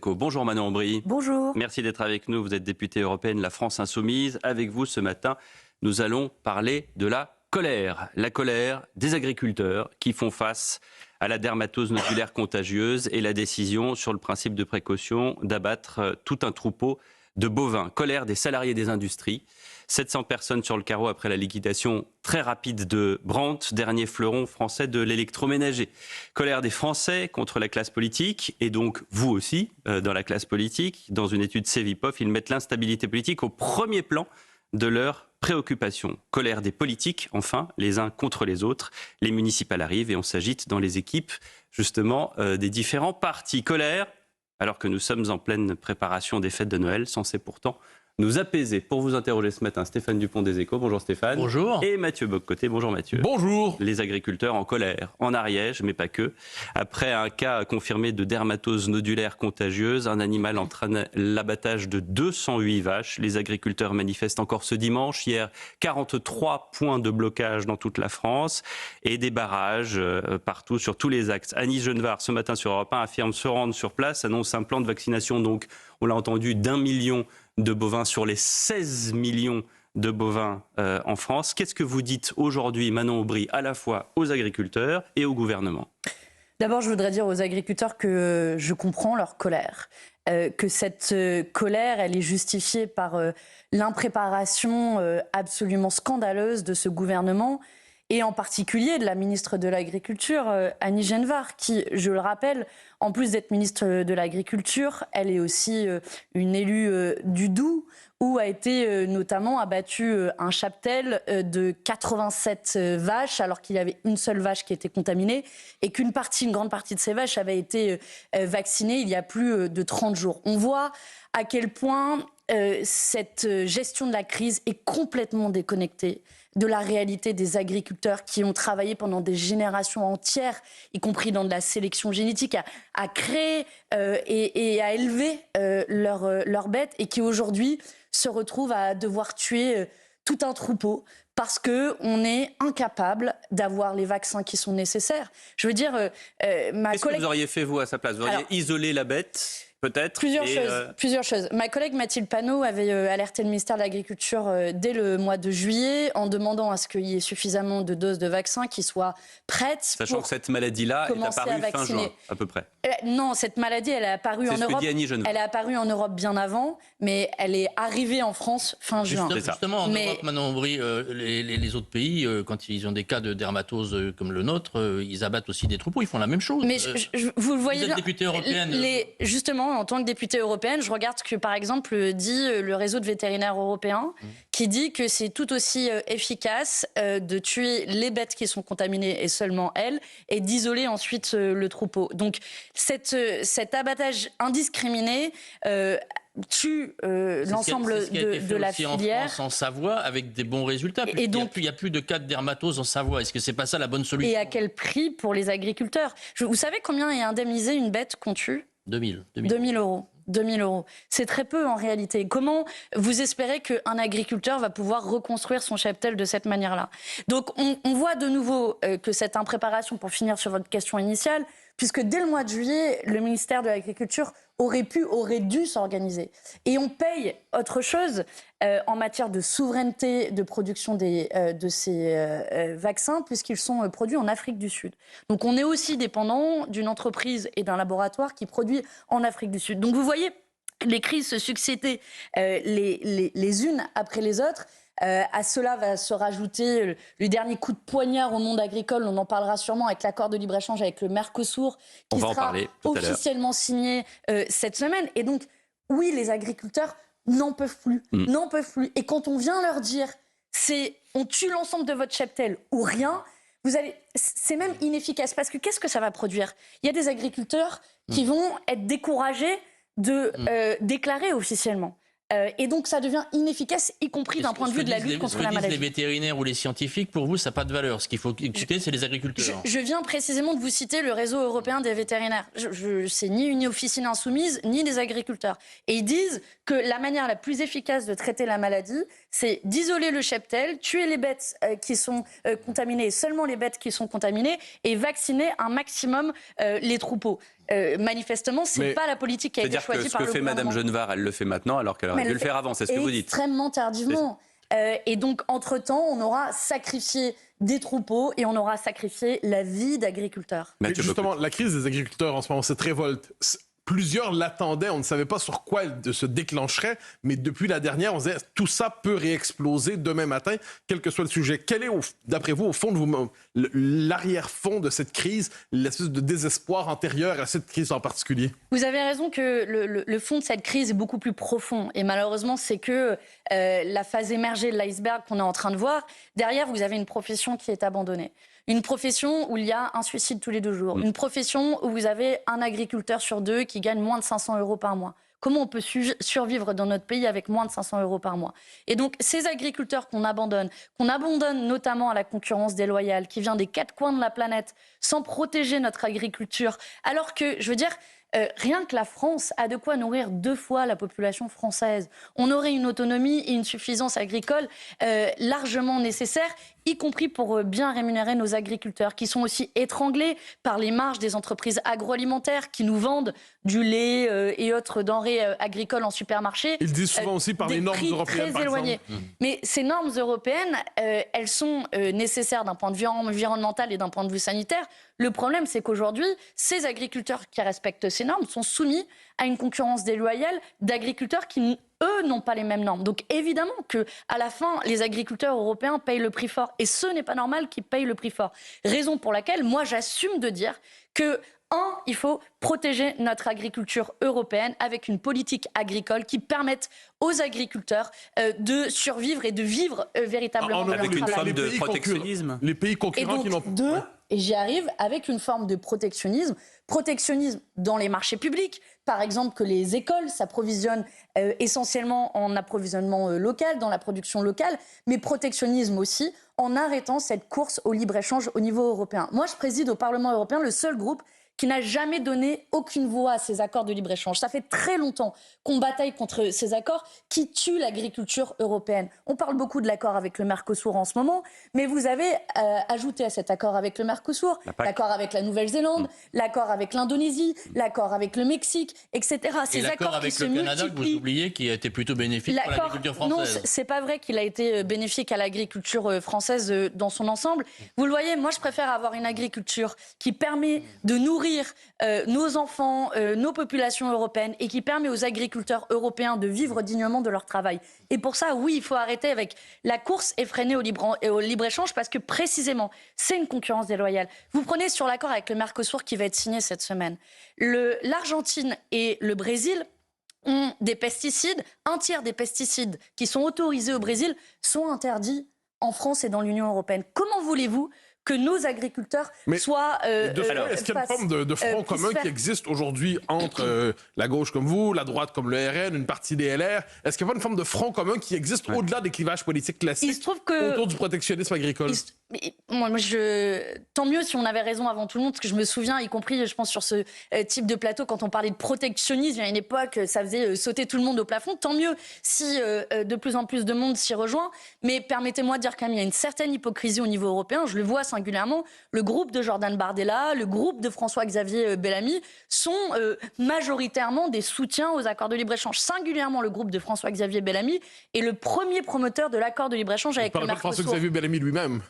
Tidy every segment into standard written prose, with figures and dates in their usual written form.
Bonjour Manon Aubry. Bonjour. Merci d'être avec nous. Vous êtes députée européenne La France Insoumise. Avec vous ce matin, nous allons parler de la colère des agriculteurs qui font face à la dermatose nodulaire contagieuse et la décision sur le principe de précaution d'abattre tout un troupeau de bovins. Colère des salariés des industries. 700 personnes sur le carreau après la liquidation très rapide de Brandt, dernier fleuron français de l'électroménager. Colère des Français contre la classe politique, et donc vous aussi, dans la classe politique. Dans une étude Cevipof, ils mettent l'instabilité politique au premier plan de leurs préoccupations. Colère des politiques, enfin, les uns contre les autres. Les municipales arrivent et on s'agite dans les équipes, justement, des différents partis. Colère, alors que nous sommes en pleine préparation des fêtes de Noël, censées pourtant nous apaiser. Pour vous interroger ce matin, Stéphane Dupont des Échos. Bonjour Stéphane. Bonjour. Et Mathieu Bock-Côté. Bonjour Mathieu. Bonjour. Les agriculteurs en colère, en Ariège, mais pas que. Après un cas confirmé de dermatose nodulaire contagieuse, un animal entraîne l'abattage de 208 vaches. Les agriculteurs manifestent encore ce dimanche. Hier, 43 points de blocage dans toute la France et des barrages partout, sur tous les axes. Anis Genevard, ce matin sur Europe 1, affirme se rendre sur place, annonce un plan de vaccination, donc, on l'a entendu, d'1 million de bovins sur les 16 millions de bovins en France. Qu'est-ce que vous dites aujourd'hui, Manon Aubry, à la fois aux agriculteurs et au gouvernement ? D'abord, je voudrais dire aux agriculteurs que je comprends leur colère, que cette colère, elle est justifiée par l'impréparation absolument scandaleuse de ce gouvernement, et en particulier de la ministre de l'Agriculture, Anis Genevard, qui, je le rappelle, en plus d'être ministre de l'Agriculture, elle est aussi une élue du Doubs, où a été notamment abattu un cheptel de 87 vaches, alors qu'il y avait une seule vache qui était contaminée, et qu'une grande partie de ces vaches avait été vaccinée il y a plus de 30 jours. On voit à quel point cette gestion de la crise est complètement déconnectée de la réalité des agriculteurs qui ont travaillé pendant des générations entières, y compris dans de la sélection génétique, à créer et à élever leurs bêtes, et qui aujourd'hui se retrouvent à devoir tuer tout un troupeau parce qu'on est incapable d'avoir les vaccins qui sont nécessaires. Je veux dire, Qu'est-ce que vous auriez fait, vous, à sa place ? Vous auriez isolé la bête ? Peut-être. Plusieurs choses. Ma collègue Mathilde Panot avait alerté le ministère de l'Agriculture dès le mois de juillet en demandant à ce qu'il y ait suffisamment de doses de vaccins qui soient prêtes. Sachant que cette maladie-là est apparue fin juin, à peu près. Non, cette maladie, elle est apparue en Europe. Elle est apparue en Europe bien avant, mais elle est arrivée en France fin juin. Justement, en Europe, Manon Aubry, les autres pays, quand ils ont des cas de dermatose comme le nôtre, ils abattent aussi des troupeaux. Ils font la même chose. Mais vous le voyez bien. Vous êtes députée européenne. Justement, en tant que députée européenne, je regarde ce que, par exemple, dit le réseau de vétérinaires européens, qui dit que c'est tout aussi efficace de tuer les bêtes qui sont contaminées, et seulement elles, et d'isoler ensuite le troupeau. Donc cet abattage indiscriminé tue l'ensemble de la filière. En France, en Savoie, avec des bons résultats. Et donc, il n'y a plus de cas de dermatose en Savoie. Est-ce que c'est pas ça la bonne solution ? Et à quel prix pour les agriculteurs ? Vous savez combien est indemnisée une bête qu'on tue ? 2000 euros. 2000 euros. C'est très peu en réalité. Comment vous espérez qu'un agriculteur va pouvoir reconstruire son cheptel de cette manière-là ? Donc on voit de nouveau que cette impréparation, pour finir sur votre question initiale, puisque dès le mois de juillet, le ministère de l'Agriculture aurait dû s'organiser. Et on paye autre chose en matière de souveraineté de production de ces vaccins, puisqu'ils sont produits en Afrique du Sud. Donc on est aussi dépendant d'une entreprise et d'un laboratoire qui produit en Afrique du Sud. Donc vous voyez les crises se succéder les unes après les autres. À cela va se rajouter le dernier coup de poignard au monde agricole. On en parlera sûrement avec l'accord de libre-échange avec le Mercosur, qui sera officiellement signé cette semaine. Et donc, oui, les agriculteurs n'en peuvent plus. N'en peuvent plus. Et quand on vient leur dire, on tue l'ensemble de votre cheptel ou rien, c'est même inefficace. Parce que qu'est-ce que ça va produire ? Il y a des agriculteurs qui vont être découragés de déclarer officiellement. Et donc ça devient inefficace, y compris d'un point de vue de la lutte contre la maladie. Les vétérinaires ou les scientifiques, pour vous, ça n'a pas de valeur. Ce qu'il faut écouter, c'est les agriculteurs. Je viens précisément de vous citer le réseau européen des vétérinaires. C'est ni une officine insoumise, ni des agriculteurs. Et ils disent que la manière la plus efficace de traiter la maladie, c'est d'isoler le cheptel, tuer les bêtes qui sont contaminées, seulement les bêtes qui sont contaminées, et vacciner un maximum les troupeaux. manifestement, c'est pas la politique qui a été choisie par le gouvernement. C'est-à-dire que ce que fait Madame Genevard, elle le fait maintenant, alors qu'elle aurait dû le faire avant, c'est ce que vous dites. Extrêmement tardivement. Et donc, entre-temps, on aura sacrifié des troupeaux et on aura sacrifié la vie d'agriculteurs. Justement, la crise des agriculteurs en ce moment, cette révolte, plusieurs l'attendaient, on ne savait pas sur quoi elle se déclencherait, mais depuis la dernière, on se disait tout ça peut réexploser demain matin, quel que soit le sujet. Quel est, d'après vous, au fond de vous, l'arrière-fond de cette crise, l'espèce de désespoir antérieur à cette crise en particulier? Vous avez raison que le fond de cette crise est beaucoup plus profond. Et malheureusement, c'est que la phase émergée de l'iceberg qu'on est en train de voir, derrière, vous avez une profession qui est abandonnée. Une profession où il y a un suicide tous les 2 jours. Une profession où vous avez un agriculteur sur 2 qui gagne moins de 500 € par mois. Comment on peut survivre dans notre pays avec moins de 500 € par mois? Et donc, ces agriculteurs qu'on abandonne notamment à la concurrence déloyale, qui vient des 4 coins de la planète, sans protéger notre agriculture, alors que, je veux dire, rien que la France a de quoi nourrir 2 fois la population française. On aurait une autonomie et une suffisance agricole largement nécessaires, y compris pour bien rémunérer nos agriculteurs, qui sont aussi étranglés par les marges des entreprises agroalimentaires qui nous vendent du lait et autres denrées agricoles en supermarché. Ils disent souvent aussi par les normes européennes, par exemple. Mais ces normes européennes, elles sont nécessaires d'un point de vue environnemental et d'un point de vue sanitaire. Le problème, c'est qu'aujourd'hui, ces agriculteurs qui respectent ces normes sont soumis à une concurrence déloyale d'agriculteurs qui, eux, n'ont pas les mêmes normes. Donc évidemment qu'à la fin, les agriculteurs européens payent le prix fort. Et ce n'est pas normal qu'ils payent le prix fort. Raison pour laquelle, moi, j'assume de dire que il faut protéger notre agriculture européenne avec une politique agricole qui permette aux agriculteurs de survivre et de vivre véritablement dans leur avec une travail. forme de protectionnisme. Les pays concurrents qui n'ont pas... Et j'y arrive avec une forme de protectionnisme. Protectionnisme dans les marchés publics. Par exemple, que les écoles s'approvisionnent essentiellement en approvisionnement local, dans la production locale. Mais protectionnisme aussi en arrêtant cette course au libre-échange au niveau européen. Moi, je préside au Parlement européen le seul groupe qui n'a jamais donné aucune voix à ces accords de libre-échange. Ça fait très longtemps qu'on bataille contre ces accords qui tuent l'agriculture européenne. On parle beaucoup de l'accord avec le Mercosur en ce moment, mais vous avez ajouté à cet accord avec le Mercosur, l'accord avec la Nouvelle-Zélande, l'accord avec l'Indonésie, l'accord avec le Mexique, etc. Ces l'accord avec le Canada, que vous oubliez, qui a été plutôt bénéfique pour l'agriculture française. Non, c'est pas vrai qu'il a été bénéfique à l'agriculture française dans son ensemble. Vous le voyez, moi je préfère avoir une agriculture qui permet de nourrir nos enfants, nos populations européennes et qui permet aux agriculteurs européens de vivre dignement de leur travail. Et pour ça, oui, il faut arrêter avec la course effrénée au libre-échange parce que précisément, c'est une concurrence déloyale. Vous prenez sur l'accord avec le Mercosur qui va être signé cette semaine. L'Argentine et le Brésil ont des pesticides. Un tiers des pesticides qui sont autorisés au Brésil sont interdits en France et dans l'Union européenne. Comment voulez-vous que nos agriculteurs soient... est-ce qu'il y a une forme de front commun qui existe aujourd'hui entre la gauche comme vous, la droite comme le RN, une partie des LR? Est-ce qu'il y a pas une forme de front commun qui existe au-delà des clivages politiques classiques autour du protectionnisme agricole? Tant mieux si on avait raison avant tout le monde, parce que je me souviens, y compris, je pense, sur ce type de plateau, quand on parlait de protectionnisme, à une époque, ça faisait sauter tout le monde au plafond. Tant mieux si de plus en plus de monde s'y rejoint. Mais permettez-moi de dire quand même, il y a une certaine hypocrisie au niveau européen. Je le vois singulièrement. Le groupe de Jordan Bardella, le groupe de François-Xavier Bellamy sont majoritairement des soutiens aux accords de libre-échange. Singulièrement, le groupe de François-Xavier Bellamy est le premier promoteur de l'accord de libre-échange avec le Mercosur. François-Xavier Bellamy lui-même.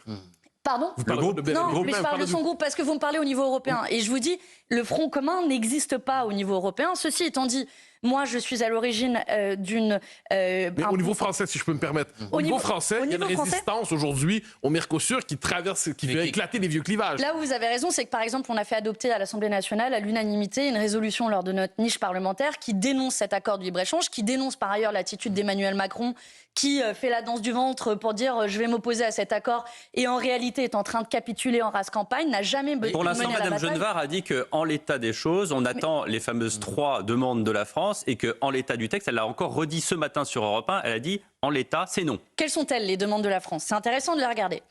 Pardon ? Non, mais je parle de son groupe parce que vous me parlez au niveau européen. Et je vous dis, le front commun n'existe pas au niveau européen. Ceci étant dit, moi, je suis à l'origine d'une... Mais au niveau français, si je peux me permettre. Au niveau français, il y a une résistance aujourd'hui au Mercosur qui traverse, qui fait éclater les vieux clivages. Là où vous avez raison, c'est que par exemple, on a fait adopter à l'Assemblée nationale, à l'unanimité, une résolution lors de notre niche parlementaire qui dénonce cet accord de libre-échange, qui dénonce par ailleurs l'attitude d'Emmanuel Macron, qui fait la danse du ventre pour dire je vais m'opposer à cet accord et en réalité est en train de capituler en race campagne, n'a jamais mené à la bataille. Pour l'instant, Mme Genevard a dit qu'en l'état des choses, on attend les fameuses 3 demandes de la France et qu'en l'état du texte, elle l'a encore redit ce matin sur Europe 1, elle a dit en l'état, c'est non. Quelles sont-elles les demandes de la France? C'est intéressant de les regarder.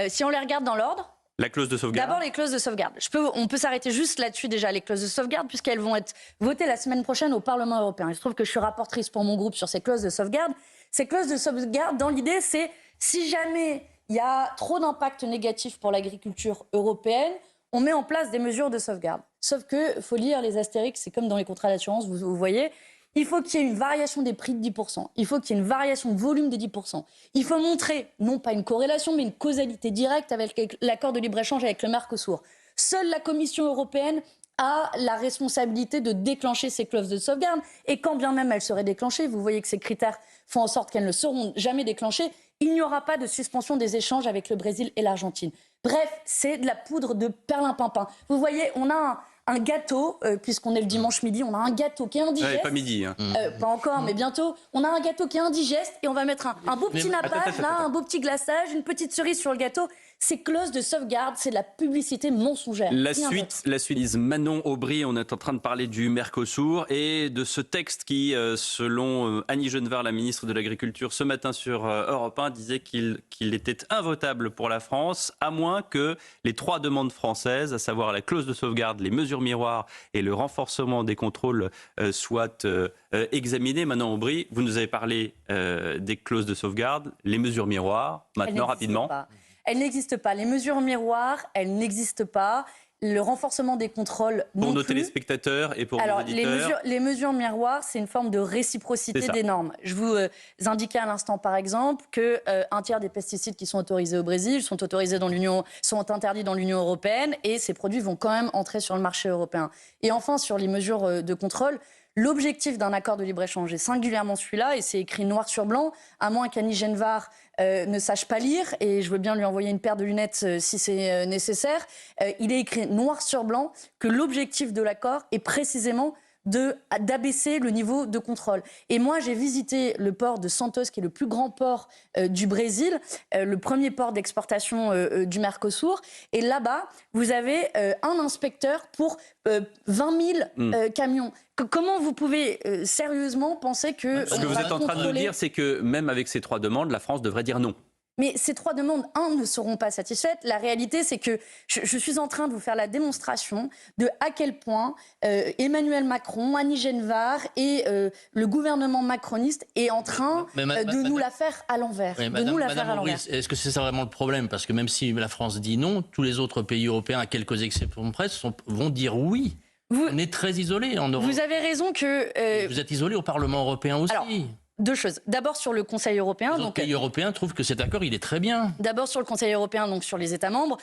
Si on les regarde dans l'ordre, la clause de sauvegarde. D'abord, les clauses de sauvegarde. On peut s'arrêter juste là-dessus déjà, les clauses de sauvegarde, puisqu'elles vont être votées la semaine prochaine au Parlement européen. Il se trouve que je suis rapportrice pour mon groupe sur ces clauses de sauvegarde. Ces clauses de sauvegarde, dans l'idée, c'est si jamais il y a trop d'impact négatif pour l'agriculture européenne, on met en place des mesures de sauvegarde. Sauf que faut lire les astérix, c'est comme dans les contrats d'assurance, vous voyez. Il faut qu'il y ait une variation des prix de 10%. Il faut qu'il y ait une variation de volume de 10%. Il faut montrer, non pas une corrélation, mais une causalité directe avec l'accord de libre-échange avec le Mercosur. Seule la Commission européenne a la responsabilité de déclencher ces clauses de sauvegarde. Et quand bien même elles seraient déclenchées, vous voyez que ces critères font en sorte qu'elles ne seront jamais déclenchées, il n'y aura pas de suspension des échanges avec le Brésil et l'Argentine. Bref, c'est de la poudre de perlimpinpin. Vous voyez, on a un gâteau, puisqu'on est le dimanche midi, on a un gâteau qui est indigeste. Ouais, pas midi. Hein. Pas encore, mais bientôt. On a un gâteau qui est indigeste et on va mettre un beau petit nappage, là, un beau petit glaçage, une petite cerise sur le gâteau. Ces clauses de sauvegarde, c'est de la publicité mensongère. La suite, Manon Aubry, on est en train de parler du Mercosur et de ce texte qui, selon Annie Genevard, la ministre de l'Agriculture, ce matin sur Europe 1, disait qu'il était invotable pour la France, à moins que les 3 demandes françaises, à savoir la clause de sauvegarde, les mesures miroirs et le renforcement des contrôles, soient examinées. Manon Aubry, vous nous avez parlé des clauses de sauvegarde, les mesures miroirs, maintenant rapidement. Elles n'existent pas. Les mesures miroirs, elles n'existent pas. Le renforcement des contrôles non plus. Pour nos téléspectateurs et pour nos auditeurs. Les mesures miroirs, c'est une forme de réciprocité des normes. Je vous indiquais à l'instant, par exemple, qu'un tiers des pesticides qui sont autorisés au Brésil sont interdits dans l'Union européenne et ces produits vont quand même entrer sur le marché européen. Et enfin, sur les mesures de contrôle, l'objectif d'un accord de libre-échange est singulièrement celui-là, et c'est écrit noir sur blanc, à moins qu'Annie Genevard ne sache pas lire, et je veux bien lui envoyer une paire de lunettes si c'est nécessaire. Il est écrit noir sur blanc que l'objectif de l'accord est précisément d'abaisser le niveau de contrôle. Et moi, j'ai visité le port de Santos, qui est le plus grand port du Brésil, le premier port d'exportation du Mercosur. Et là-bas, vous avez un inspecteur pour 20 000 camions. Comment vous pouvez sérieusement penser que... Ce que vous êtes en train de nous dire, c'est que même avec ces 3 demandes, la France devrait dire non. Mais ces 3 demandes, ne seront pas satisfaites. La réalité, c'est que je suis en train de vous faire la démonstration de à quel point Emmanuel Macron, Annie Genevard et le gouvernement macroniste est en train de nous la faire à l'envers. Oui, Madame Aubry, est-ce que c'est ça vraiment le problème? Parce que même si la France dit non, tous les autres pays européens, à quelques exceptions près, vont dire oui. On est très isolés en Europe. Vous avez raison que... Vous êtes isolés au Parlement européen aussi. Alors, 2 choses. D'abord sur le Conseil européen. Les autres pays européens trouvent que cet accord, il est très bien. D'abord sur le Conseil européen, donc sur les États membres.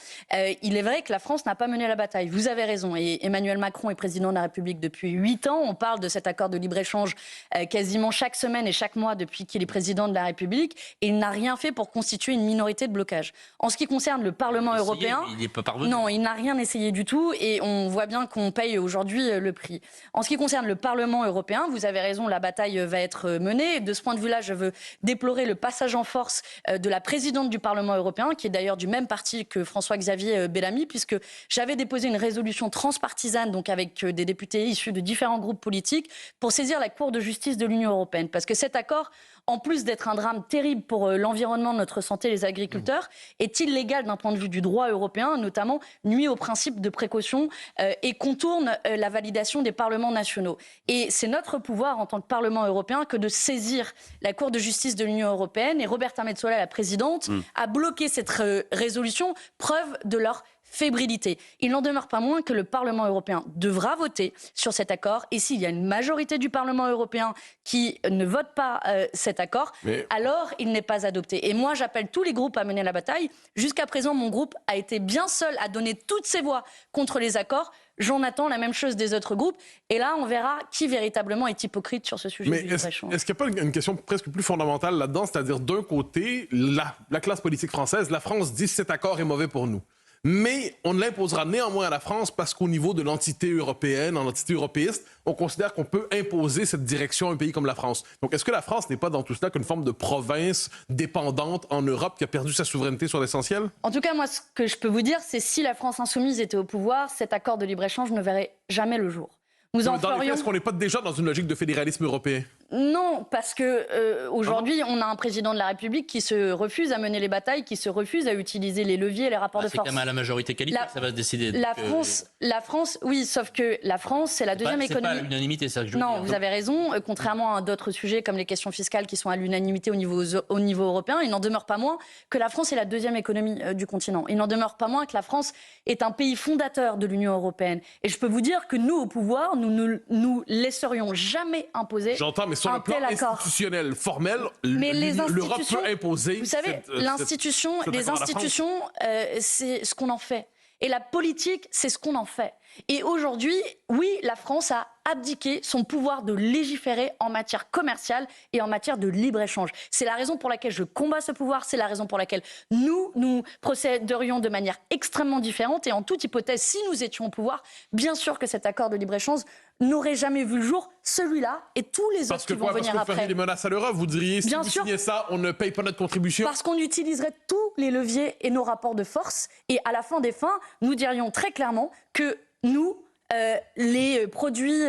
Il est vrai que la France n'a pas mené la bataille. Vous avez raison. Et Emmanuel Macron est président de la République depuis 8 ans. On parle de cet accord de libre-échange quasiment chaque semaine et chaque mois depuis qu'il est président de la République. Et il n'a rien fait pour constituer une minorité de blocage. En ce qui concerne le Parlement européen... Il n'est pas parvenu. Non, il n'a rien essayé du tout. Et on voit bien qu'on paye aujourd'hui le prix. En ce qui concerne le Parlement européen, vous avez raison, la bataille va être menée. De ce point de vue-là, je veux déplorer le passage en force de la présidente du Parlement européen, qui est d'ailleurs du même parti que François-Xavier Bellamy, puisque j'avais déposé une résolution transpartisane, donc avec des députés issus de différents groupes politiques, pour saisir la Cour de justice de l'Union européenne. Parce que cet accord, en plus d'être un drame terrible pour l'environnement, notre santé, les agriculteurs, est illégal d'un point de vue du droit européen, notamment nuit au principe de précaution et contourne la validation des parlements nationaux. Et c'est notre pouvoir en tant que Parlement européen que de saisir la Cour de justice de l'Union européenne. Et Roberta Metsola, la présidente, a bloqué cette résolution, preuve de leur fébrilité. Il n'en demeure pas moins que le Parlement européen devra voter sur cet accord. Et s'il y a une majorité du Parlement européen qui ne vote pas cet accord, alors il n'est pas adopté. Et moi, j'appelle tous les groupes à mener la bataille. Jusqu'à présent, mon groupe a été bien seul à donner toutes ses voix contre les accords. J'en attends la même chose des autres groupes. Et là, on verra qui véritablement est hypocrite sur ce sujet. Mais est-ce qu'il n'y a pas une question presque plus fondamentale là-dedans? C'est-à-dire, d'un côté, la classe politique française, la France dit cet accord est mauvais pour nous. Mais on l'imposera néanmoins à la France parce qu'au niveau de l'entité européenne, en entité européiste, on considère qu'on peut imposer cette direction à un pays comme la France. Donc, est-ce que la France n'est pas dans tout cela qu'une forme de province dépendante en Europe qui a perdu sa souveraineté sur l'essentiel? En tout cas, moi, ce que je peux vous dire, c'est si la France insoumise était au pouvoir, cet accord de libre-échange ne verrait jamais le jour. Nous en Dans les faits, ferions... est-ce qu'on n'est pas déjà dans une logique de fédéralisme européen? Non, parce que aujourd'hui, on a un président de la République qui se refuse à mener les batailles, qui se refuse à utiliser les leviers et les rapports de force. C'est quand même à la majorité qualifiée que ça va se décider. La France, oui, sauf que la France, c'est la deuxième économie. C'est pas l'unanimité, c'est ça que je veux dire. Non, vous avez raison. Contrairement à d'autres sujets comme les questions fiscales qui sont à l'unanimité au niveau européen, il n'en demeure pas moins que la France est la deuxième économie du continent. Il n'en demeure pas moins que la France est un pays fondateur de l'Union européenne. Et je peux vous dire que nous, au pouvoir, nous ne nous laisserions jamais imposer. J'entends, mais sur le plan institutionnel, formel, l'Europe peut imposer. Vous savez, les institutions, c'est ce qu'on en fait. Et la politique, c'est ce qu'on en fait. Et aujourd'hui, oui, la France a abdiqué son pouvoir de légiférer en matière commerciale et en matière de libre-échange. C'est la raison pour laquelle je combats ce pouvoir, c'est la raison pour laquelle nous procéderions de manière extrêmement différente. Et en toute hypothèse, si nous étions au pouvoir, bien sûr que cet accord de libre-échange n'aurait jamais vu le jour, celui-là et tous les autres qui vont venir après. Parce que vous feriez des menaces à l'Europe, vous diriez, si vous signez ça, on ne paye pas notre contribution. Parce qu'on utiliserait tous les leviers et nos rapports de force. Et à la fin des fins, nous dirions très clairement que nous, les produits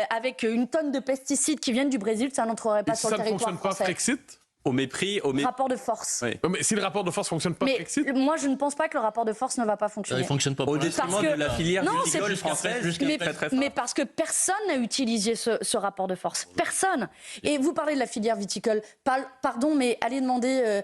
avec une tonne de pesticides qui viennent du Brésil, ça n'entrerait pas sur le territoire français. Ça ne fonctionne pas Frexit ? Au mépris. Rapport de force. Oui. Mais si le rapport de force ne fonctionne pas, Frexit ? Moi, je ne pense pas que le rapport de force ne va pas fonctionner. Il ne fonctionne pas au détriment de la filière viticole française. Mais parce que personne n'a utilisé ce rapport de force. Personne. Et vous parlez de la filière viticole. Pardon, mais allez demander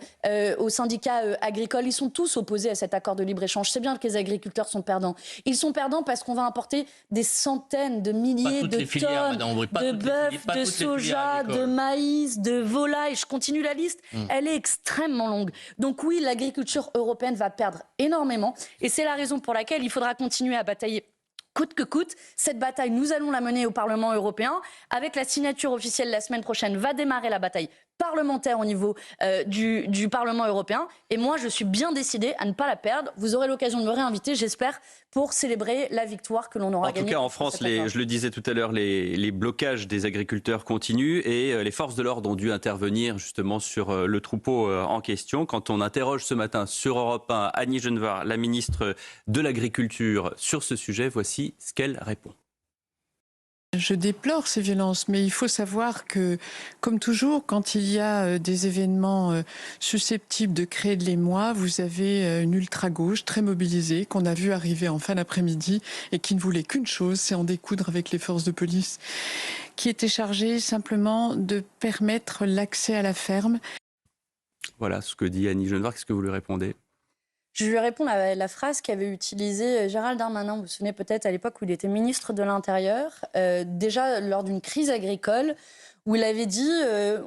aux syndicats agricoles. Ils sont tous opposés à cet accord de libre-échange. C'est bien que les agriculteurs sont perdants. Ils sont perdants parce qu'on va importer des centaines de milliers de tonnes de bœuf, de soja, de maïs, de volaille. Je continue la liste, elle est extrêmement longue. Donc oui, l'agriculture européenne va perdre énormément et c'est la raison pour laquelle il faudra continuer à batailler coûte que coûte. Cette bataille, nous allons la mener au Parlement européen. Avec la signature officielle la semaine prochaine, va démarrer la bataille parlementaire au niveau du Parlement européen. Et moi, je suis bien décidée à ne pas la perdre. Vous aurez l'occasion de me réinviter, j'espère, pour célébrer la victoire que l'on aura gagnée. En tout cas, en France, je le disais tout à l'heure, les blocages des agriculteurs continuent et les forces de l'ordre ont dû intervenir justement sur le troupeau en question. Quand on interroge ce matin sur Europe 1 Annie Genevard, la ministre de l'Agriculture, sur ce sujet, voici ce qu'elle répond. Je déplore ces violences, mais il faut savoir que, comme toujours, quand il y a des événements susceptibles de créer de l'émoi, vous avez une ultra-gauche très mobilisée qu'on a vu arriver en fin d'après-midi et qui ne voulait qu'une chose, c'est en découdre avec les forces de police, qui était chargée simplement de permettre l'accès à la ferme. Voilà ce que dit Annie Genevard. Qu'est-ce que vous lui répondez ? Je lui réponds la phrase qu'avait utilisée Gérald Darmanin, vous vous souvenez peut-être à l'époque où il était ministre de l'Intérieur, déjà lors d'une crise agricole, où il avait dit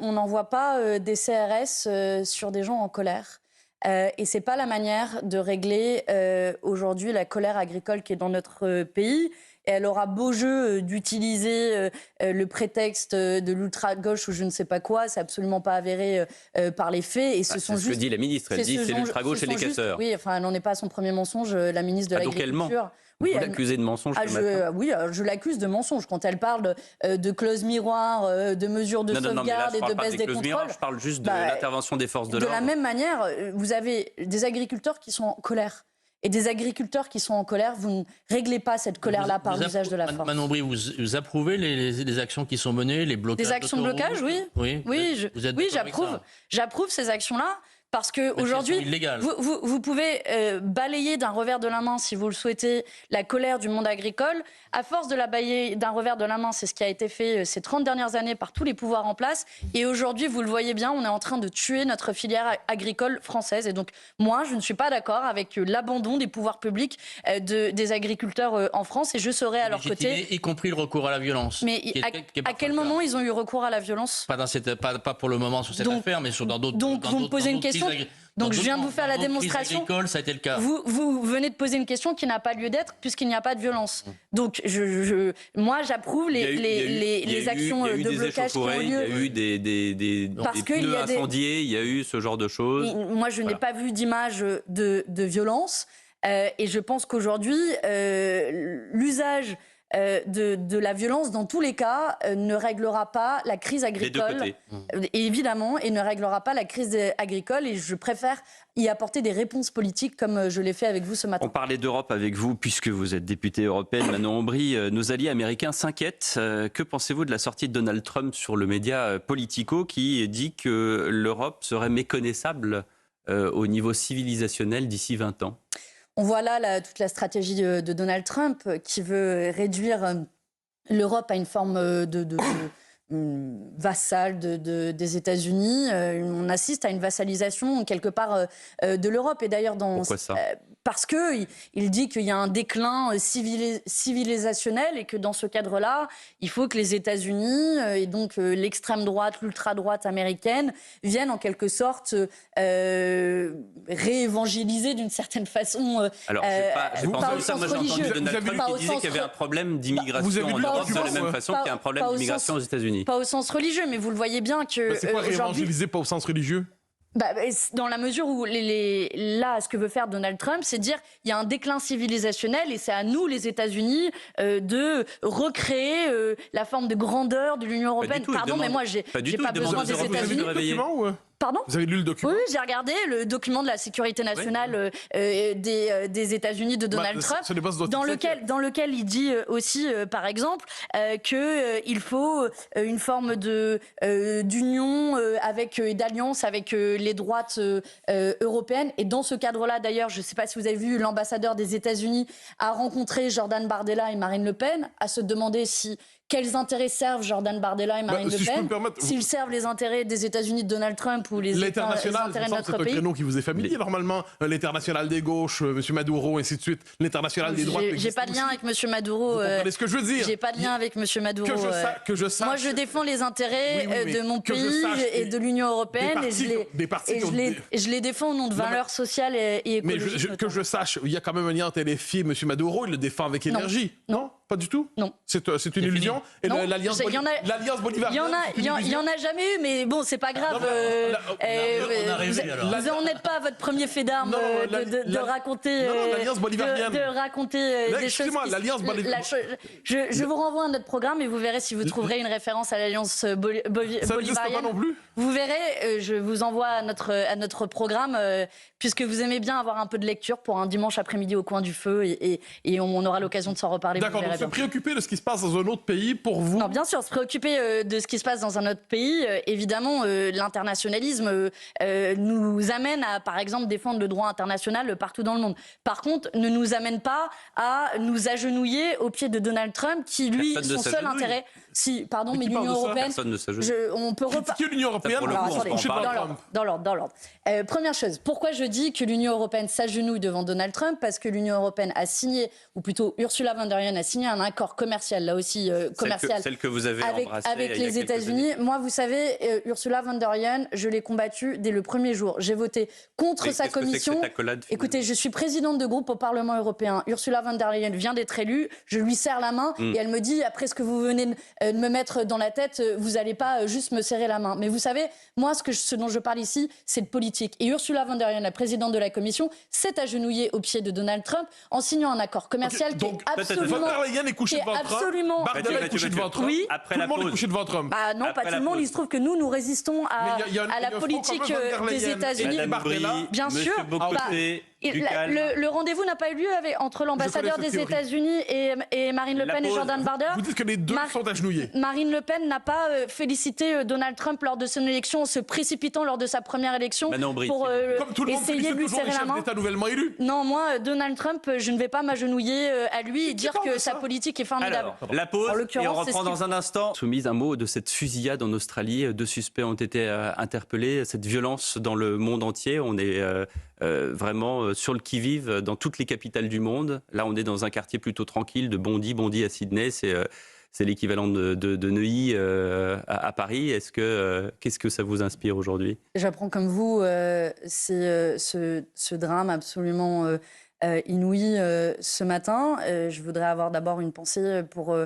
on n'envoie pas des CRS sur des gens en colère. Et c'est pas la manière de régler aujourd'hui la colère agricole qui est dans notre pays. Et elle aura beau jeu d'utiliser le prétexte de l'ultra-gauche ou je ne sais pas quoi, c'est absolument pas avéré par les faits. Et c'est ce que dit la ministre, elle dit c'est l'ultra-gauche et les casseurs. Oui, enfin, elle n'en est pas à son premier mensonge, la ministre de l'Agriculture. Oui, vous l'accusez de mensonge je l'accuse de mensonge. Quand elle parle de clauses miroirs, de mesures de sauvegarde et de baisse des contrôles. Je parle juste de l'intervention des forces de l'ordre. De la même manière, vous avez des agriculteurs qui sont en colère. Et des agriculteurs qui sont en colère, vous ne réglez pas cette colère-là par l'usage de la force. Manon Bry, vous approuvez les actions qui sont menées, les blocages? Des actions de blocage, oui. Oui, j'approuve ces actions-là. Parce qu'aujourd'hui, vous pouvez balayer d'un revers de la main, si vous le souhaitez, la colère du monde agricole. À force de la balayer d'un revers de la main, c'est ce qui a été fait ces 30 dernières années par tous les pouvoirs en place. Et aujourd'hui, vous le voyez bien, on est en train de tuer notre filière agricole française. Et donc, moi, je ne suis pas d'accord avec l'abandon des pouvoirs publics des agriculteurs en France. Et je serai à leur côté. Y compris le recours à la violence. Mais à quel moment ils ont eu recours à la violence? Pas pour le moment sur cette affaire, mais dans d'autres. Donc, vous me posez une question. Donc je viens de vous faire la démonstration. Agricole, ça a été le cas. Vous venez de poser une question qui n'a pas lieu d'être puisqu'il n'y a pas de violence. Donc moi j'approuve les actions de blocage qui ont lieu. Il y a eu des pneus incendiés, il y a eu ce genre de choses. Moi je n'ai pas vu d'image de violence et je pense qu'aujourd'hui l'usage de la violence, dans tous les cas, ne réglera pas la crise agricole. Évidemment, et ne réglera pas la crise agricole. Et je préfère y apporter des réponses politiques comme je l'ai fait avec vous ce matin. On parlait d'Europe avec vous, puisque vous êtes députée européenne, Manon Aubry. Nos alliés américains s'inquiètent. Que pensez-vous de la sortie de Donald Trump sur le média Politico qui dit que l'Europe serait méconnaissable au niveau civilisationnel d'ici 20 ans? On voit là toute la stratégie de Donald Trump qui veut réduire l'Europe à une forme de vassal des États-Unis. On assiste à une vassalisation quelque part de l'Europe. Et d'ailleurs, pourquoi ça? Parce qu'il dit qu'il y a un déclin civilisationnel et que dans ce cadre-là, il faut que les États-Unis et donc l'extrême droite, l'ultra-droite américaine viennent en quelque sorte réévangéliser d'une certaine façon. Alors, j'ai pas entendu ça. Moi, j'ai entendu Donald Trump qui disait qu'il y avait un problème d'immigration en Europe de la même façon qu'il y a un problème d'immigration aux États-Unis. Pas au sens religieux, mais vous le voyez bien que... c'est quoi réévangéliser pas au sens religieux? Dans la mesure où là, ce que veut faire Donald Trump, c'est dire il y a un déclin civilisationnel et c'est à nous, les États-Unis, de recréer la forme de grandeur de l'Union européenne. Pardon, mais moi, j'ai pas besoin des États-Unis. Pardon ? Vous avez lu le document ? Oui, j'ai regardé le document de la sécurité nationale des États-Unis de Donald Trump, dans lequel il dit aussi, par exemple, qu'il faut une forme d'union d'alliance avec les droites européennes. Et dans ce cadre-là, d'ailleurs, je ne sais pas si vous avez vu, l'ambassadeur des États-Unis a rencontré Jordan Bardella et Marine Le Pen, à se demander quels intérêts servent Jordan Bardella et Marine Le Pen, s'ils servent les intérêts des États-Unis de Donald Trump ou les intérêts de notre pays. C'est un créneau qui vous est familier, normalement. L'international des gauches, M. Maduro, ainsi de suite. L'international des droites. J'ai pas de lien avec M. Maduro. Vous comprenez ce que je veux dire? J'ai pas de lien avec M. Maduro. Que je sache. Moi, je défends les intérêts de mon pays et de l'Union européenne. Et je les défends au nom de valeurs sociales et écologiques. Mais que je sache, il y a quand même un lien entre LFI et M. Maduro. Il le défend avec énergie. Non? Pas du tout? Non. C'est une illusion? Et l'alliance bolivarienne? Il y en a jamais eu, mais bon, c'est pas grave. Vous n'en êtes pas à votre premier fait d'armes de raconter l'alliance bolivarienne. Des choses. L'alliance bolivarienne. Je vous renvoie à notre programme et vous verrez si vous trouverez une référence à l'alliance bolivarienne. Ça n'existe pas non plus? Vous verrez, je vous envoie à notre programme, puisque vous aimez bien avoir un peu de lecture pour un dimanche après-midi au coin du feu, et on aura l'occasion de s'en reparler. D'accord, donc se préoccuper de ce qui se passe dans un autre pays, pour vous? Non, bien sûr, se préoccuper de ce qui se passe dans un autre pays. Évidemment, l'internationalisme nous amène à, par exemple, défendre le droit international partout dans le monde. Par contre, ne nous amène pas à nous agenouiller au pied de Donald Trump, qui, lui, son seul intérêt... Si, pardon, mais l'Union européenne... Personne ne s'agenouille. On peut critiquer l'Union européenne dans l'ordre. Première chose, pourquoi je dis que l'Union européenne s'agenouille devant Donald Trump? Parce que l'Union européenne a signé, ou plutôt Ursula von der Leyen a signé un accord commercial, là aussi commercial, celle que vous avez embrassée avec les États-Unis. Moi, vous savez, Ursula von der Leyen, je l'ai combattue dès le premier jour. J'ai voté contre sa commission. Écoutez, je suis présidente de groupe au Parlement européen. Ursula von der Leyen vient d'être élue. Je lui serre la main et elle me dit, après ce que vous venez de me mettre dans la tête, vous n'allez pas juste me serrer la main. Mais vous savez, moi, ce dont je parle ici, c'est de politique. Et Ursula von der Leyen, la présidente de la Commission, s'est agenouillée au pied de Donald Trump en signant un accord commercial qui est absolument... Von der Leyen est couchée devant Trump. Bardella est couché devant Trump. Oui. Tout le monde est couché devant Trump. Non, pas tout le monde. Il se trouve que nous résistons à la politique des États-Unis. Bien sûr. Le rendez-vous n'a pas eu lieu entre l'ambassadeur des États-Unis et Marine Le Pen et Jordan Bardella. Vous dites que les deux sont agenouillés. Marine Le Pen n'a pas félicité Donald Trump lors de son élection en se précipitant lors de sa première élection pour essayer de lui serrer la main. Nouvellement élu. Non, moi, Donald Trump, je ne vais pas m'agenouiller à lui et dire que sa politique est formidable. Alors, la pause, et on reprend dans un instant. Soumise, un mot de cette fusillade en Australie. 2 suspects ont été interpellés. Cette violence dans le monde entier. On est vraiment sur le qui-vive dans toutes les capitales du monde. Là, on est dans un quartier plutôt tranquille de Bondy à Sydney. C'est l'équivalent de Neuilly à Paris. Qu'est-ce que ça vous inspire aujourd'hui? J'apprends comme vous ce drame absolument inouï ce matin. Je voudrais avoir d'abord une pensée pour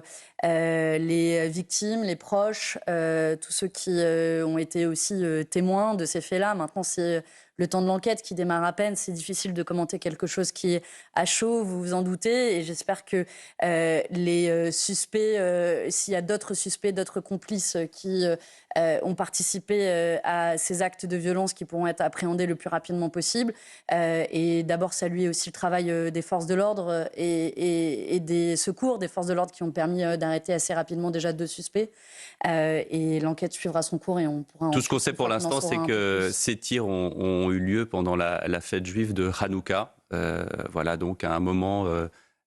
les victimes, les proches, tous ceux qui ont été aussi témoins de ces faits-là. Maintenant, c'est le temps de l'enquête qui démarre à peine. C'est difficile de commenter quelque chose qui est à chaud, vous vous en doutez. Et j'espère que les suspects, s'il y a d'autres suspects, d'autres complices qui ont participé à ces actes de violence qui pourront être appréhendés le plus rapidement possible. Et d'abord saluer aussi le travail des forces de l'ordre et des secours des forces de l'ordre qui ont permis d'arrêter assez rapidement déjà 2 suspects. Et l'enquête suivra son cours et on pourra... Tout ce qu'on sait pour l'instant, c'est que ces tirs ont eu lieu pendant la fête juive de Hanouka. Voilà, donc un moment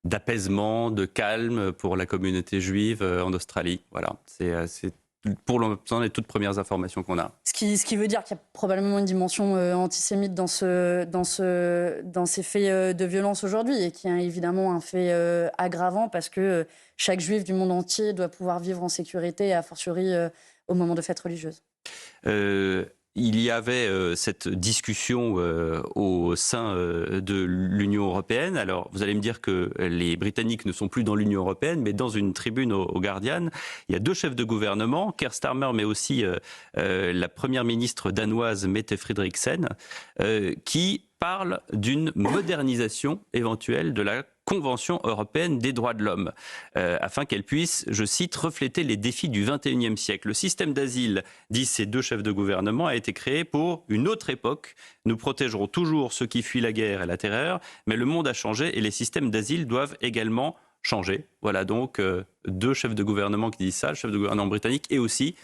d'apaisement, de calme pour la communauté juive en Australie. Voilà, c'est pour l'instant les toutes premières informations qu'on a. Ce qui veut dire qu'il y a probablement une dimension antisémite dans ces faits de violence aujourd'hui et qui est évidemment un fait aggravant parce que chaque juif du monde entier doit pouvoir vivre en sécurité, a fortiori au moment de fêtes religieuses. Il y avait cette discussion au sein de l'Union européenne. Alors, vous allez me dire que les Britanniques ne sont plus dans l'Union européenne, mais dans une tribune au Guardian, il y a 2 chefs de gouvernement, Keir Starmer, mais aussi la première ministre danoise Mette Frederiksen, qui parlent d'une modernisation éventuelle de la Convention européenne des droits de l'homme, afin qu'elle puisse, je cite, refléter les défis du XXIe siècle. Le système d'asile, disent ces 2 chefs de gouvernement, a été créé pour une autre époque. Nous protégerons toujours ceux qui fuient la guerre et la terreur, mais le monde a changé et les systèmes d'asile doivent également changer. Voilà donc 2 chefs de gouvernement qui disent ça, le chef de gouvernement britannique et aussi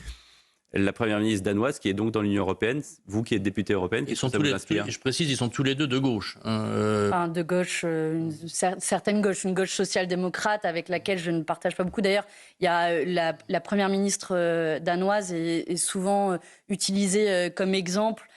la première ministre danoise qui est donc dans l'Union européenne, vous qui êtes députée européenne, qu'est-ce que ça vous inspire ? Je précise, ils sont tous les 2 de gauche. Enfin, de gauche, une certaine gauche, une gauche social-démocrate avec laquelle je ne partage pas beaucoup. D'ailleurs, il y a la première ministre danoise est souvent utilisée comme exemple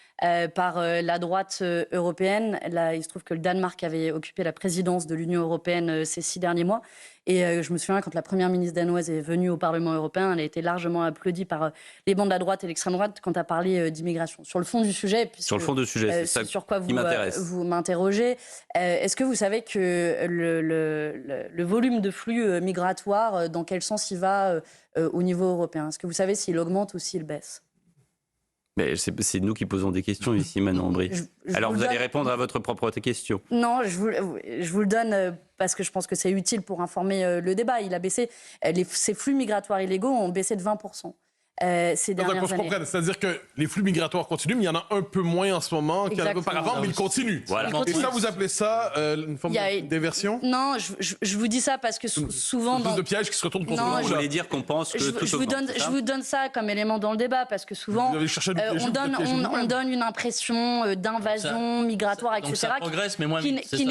par la droite européenne. Là, il se trouve que le Danemark avait occupé la présidence de l'Union européenne ces 6 derniers mois. Et je me souviens, quand la première ministre danoise est venue au Parlement européen, elle a été largement applaudie par les bancs de la droite et l'extrême droite quand elle a parlé d'immigration. Sur le fond du sujet, sur le fond du sujet, c'est ça sur quoi qui m'intéresse. Vous m'interrogez, est-ce que vous savez que le volume de flux migratoires, dans quel sens il va au niveau européen ? Est-ce que vous savez s'il augmente ou s'il baisse ? Mais c'est nous qui posons des questions ici, Manon Aubry. Alors vous allez répondre à votre propre question. Non, je vous le donne parce que je pense que c'est utile pour informer le débat. Il a baissé, ces flux migratoires illégaux ont baissé de 20%. Ces dernières années. C'est-à-dire que les flux migratoires continuent, mais il y en a un peu moins en ce moment qu'il y en avait auparavant, mais ils continuent. Voilà. Et ça, vous appelez ça une forme d'inversion ? Non, je vous dis ça parce que souvent... Plus de pièges qui se retournent contre nous. Vous voulez dire qu'on pense que tout augmente, je vous donne ça comme élément dans le débat parce que souvent, on donne une impression d'invasion migratoire, etc. Ça progresse, mais moi, qui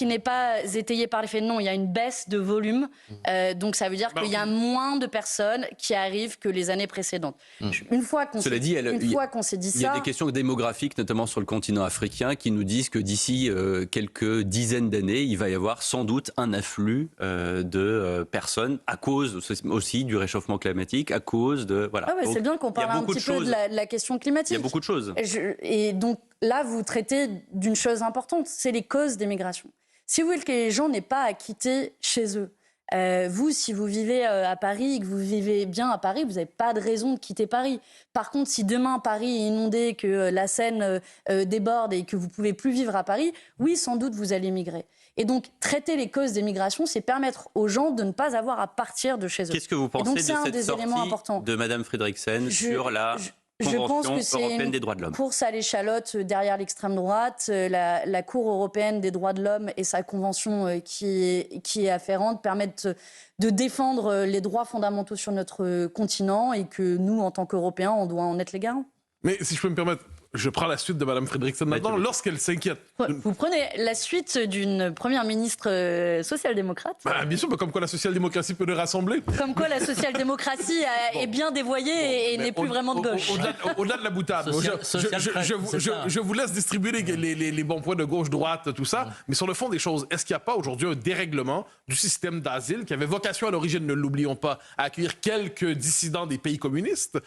n'est pas étayée par les faits. Non, il y a une baisse de volume. Donc ça veut dire qu'il y a moins de personnes qui arrivent que les années précédentes. Une fois qu'on s'est dit ça... Il y a des questions démographiques, notamment sur le continent africain, qui nous disent que d'ici quelques dizaines d'années, il va y avoir sans doute un afflux de personnes à cause aussi du réchauffement climatique, à cause de... Voilà. Ah ouais, c'est bien qu'on parle un petit peu de la question climatique. Il y a beaucoup de choses. Et donc là, vous traitez d'une chose importante, c'est les causes des migrations. Si vous voulez que les gens n'aient pas à quitter chez eux, vous, si vous vivez à Paris et que vous vivez bien à Paris, vous n'avez pas de raison de quitter Paris. Par contre, si demain Paris est inondé, que la Seine déborde et que vous ne pouvez plus vivre à Paris, oui, sans doute, vous allez migrer. Et donc, traiter les causes des migrations, c'est permettre aux gens de ne pas avoir à partir de chez eux. Qu'est-ce que vous pensez de cette sortie de Mme Frederiksen sur la Convention européenne des droits de l'homme? Je pense que c'est une course à l'échalote derrière l'extrême droite. La Cour européenne des droits de l'homme et sa convention qui est afférente permettent de défendre les droits fondamentaux sur notre continent et que nous, en tant qu'Européens, on doit en être les garants. Mais si je peux me permettre, je prends la suite de Mme Frederiksen maintenant. Lorsqu'elle s'inquiète... Vous prenez la suite d'une première ministre social-démocrate. Bien sûr, mais comme quoi la social-démocratie peut nous rassembler. Comme quoi la social-démocratie est bien dévoyée et n'est plus vraiment de gauche. Au-delà de la boutade, je vous laisse distribuer les bons points de gauche-droite, tout ça. Mais sur le fond des choses, est-ce qu'il n'y a pas aujourd'hui un dérèglement du système d'asile qui avait vocation à l'origine, ne l'oublions pas, à accueillir quelques dissidents des pays communistes,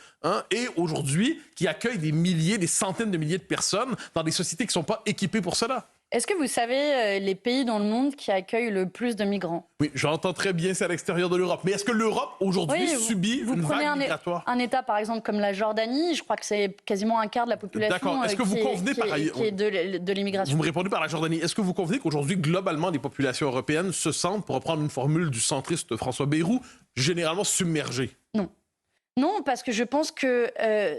et aujourd'hui qui accueille des milliers, des centaines de milliers de personnes dans des sociétés qui ne sont pas équipées pour cela? Est-ce que vous savez les pays dans le monde qui accueillent le plus de migrants? Oui, j'entends très bien, c'est à l'extérieur de l'Europe. Mais est-ce que l'Europe, aujourd'hui, subit une vague migratoire? Un État, par exemple, comme la Jordanie, je crois que c'est quasiment un quart de la population est-ce que vous convenez qui est de l'immigration. Vous me répondez par la Jordanie. Est-ce que vous convenez qu'aujourd'hui, globalement, les populations européennes se sentent, pour reprendre une formule du centriste François Bayrou, généralement submergées? Non. Non, parce que je pense que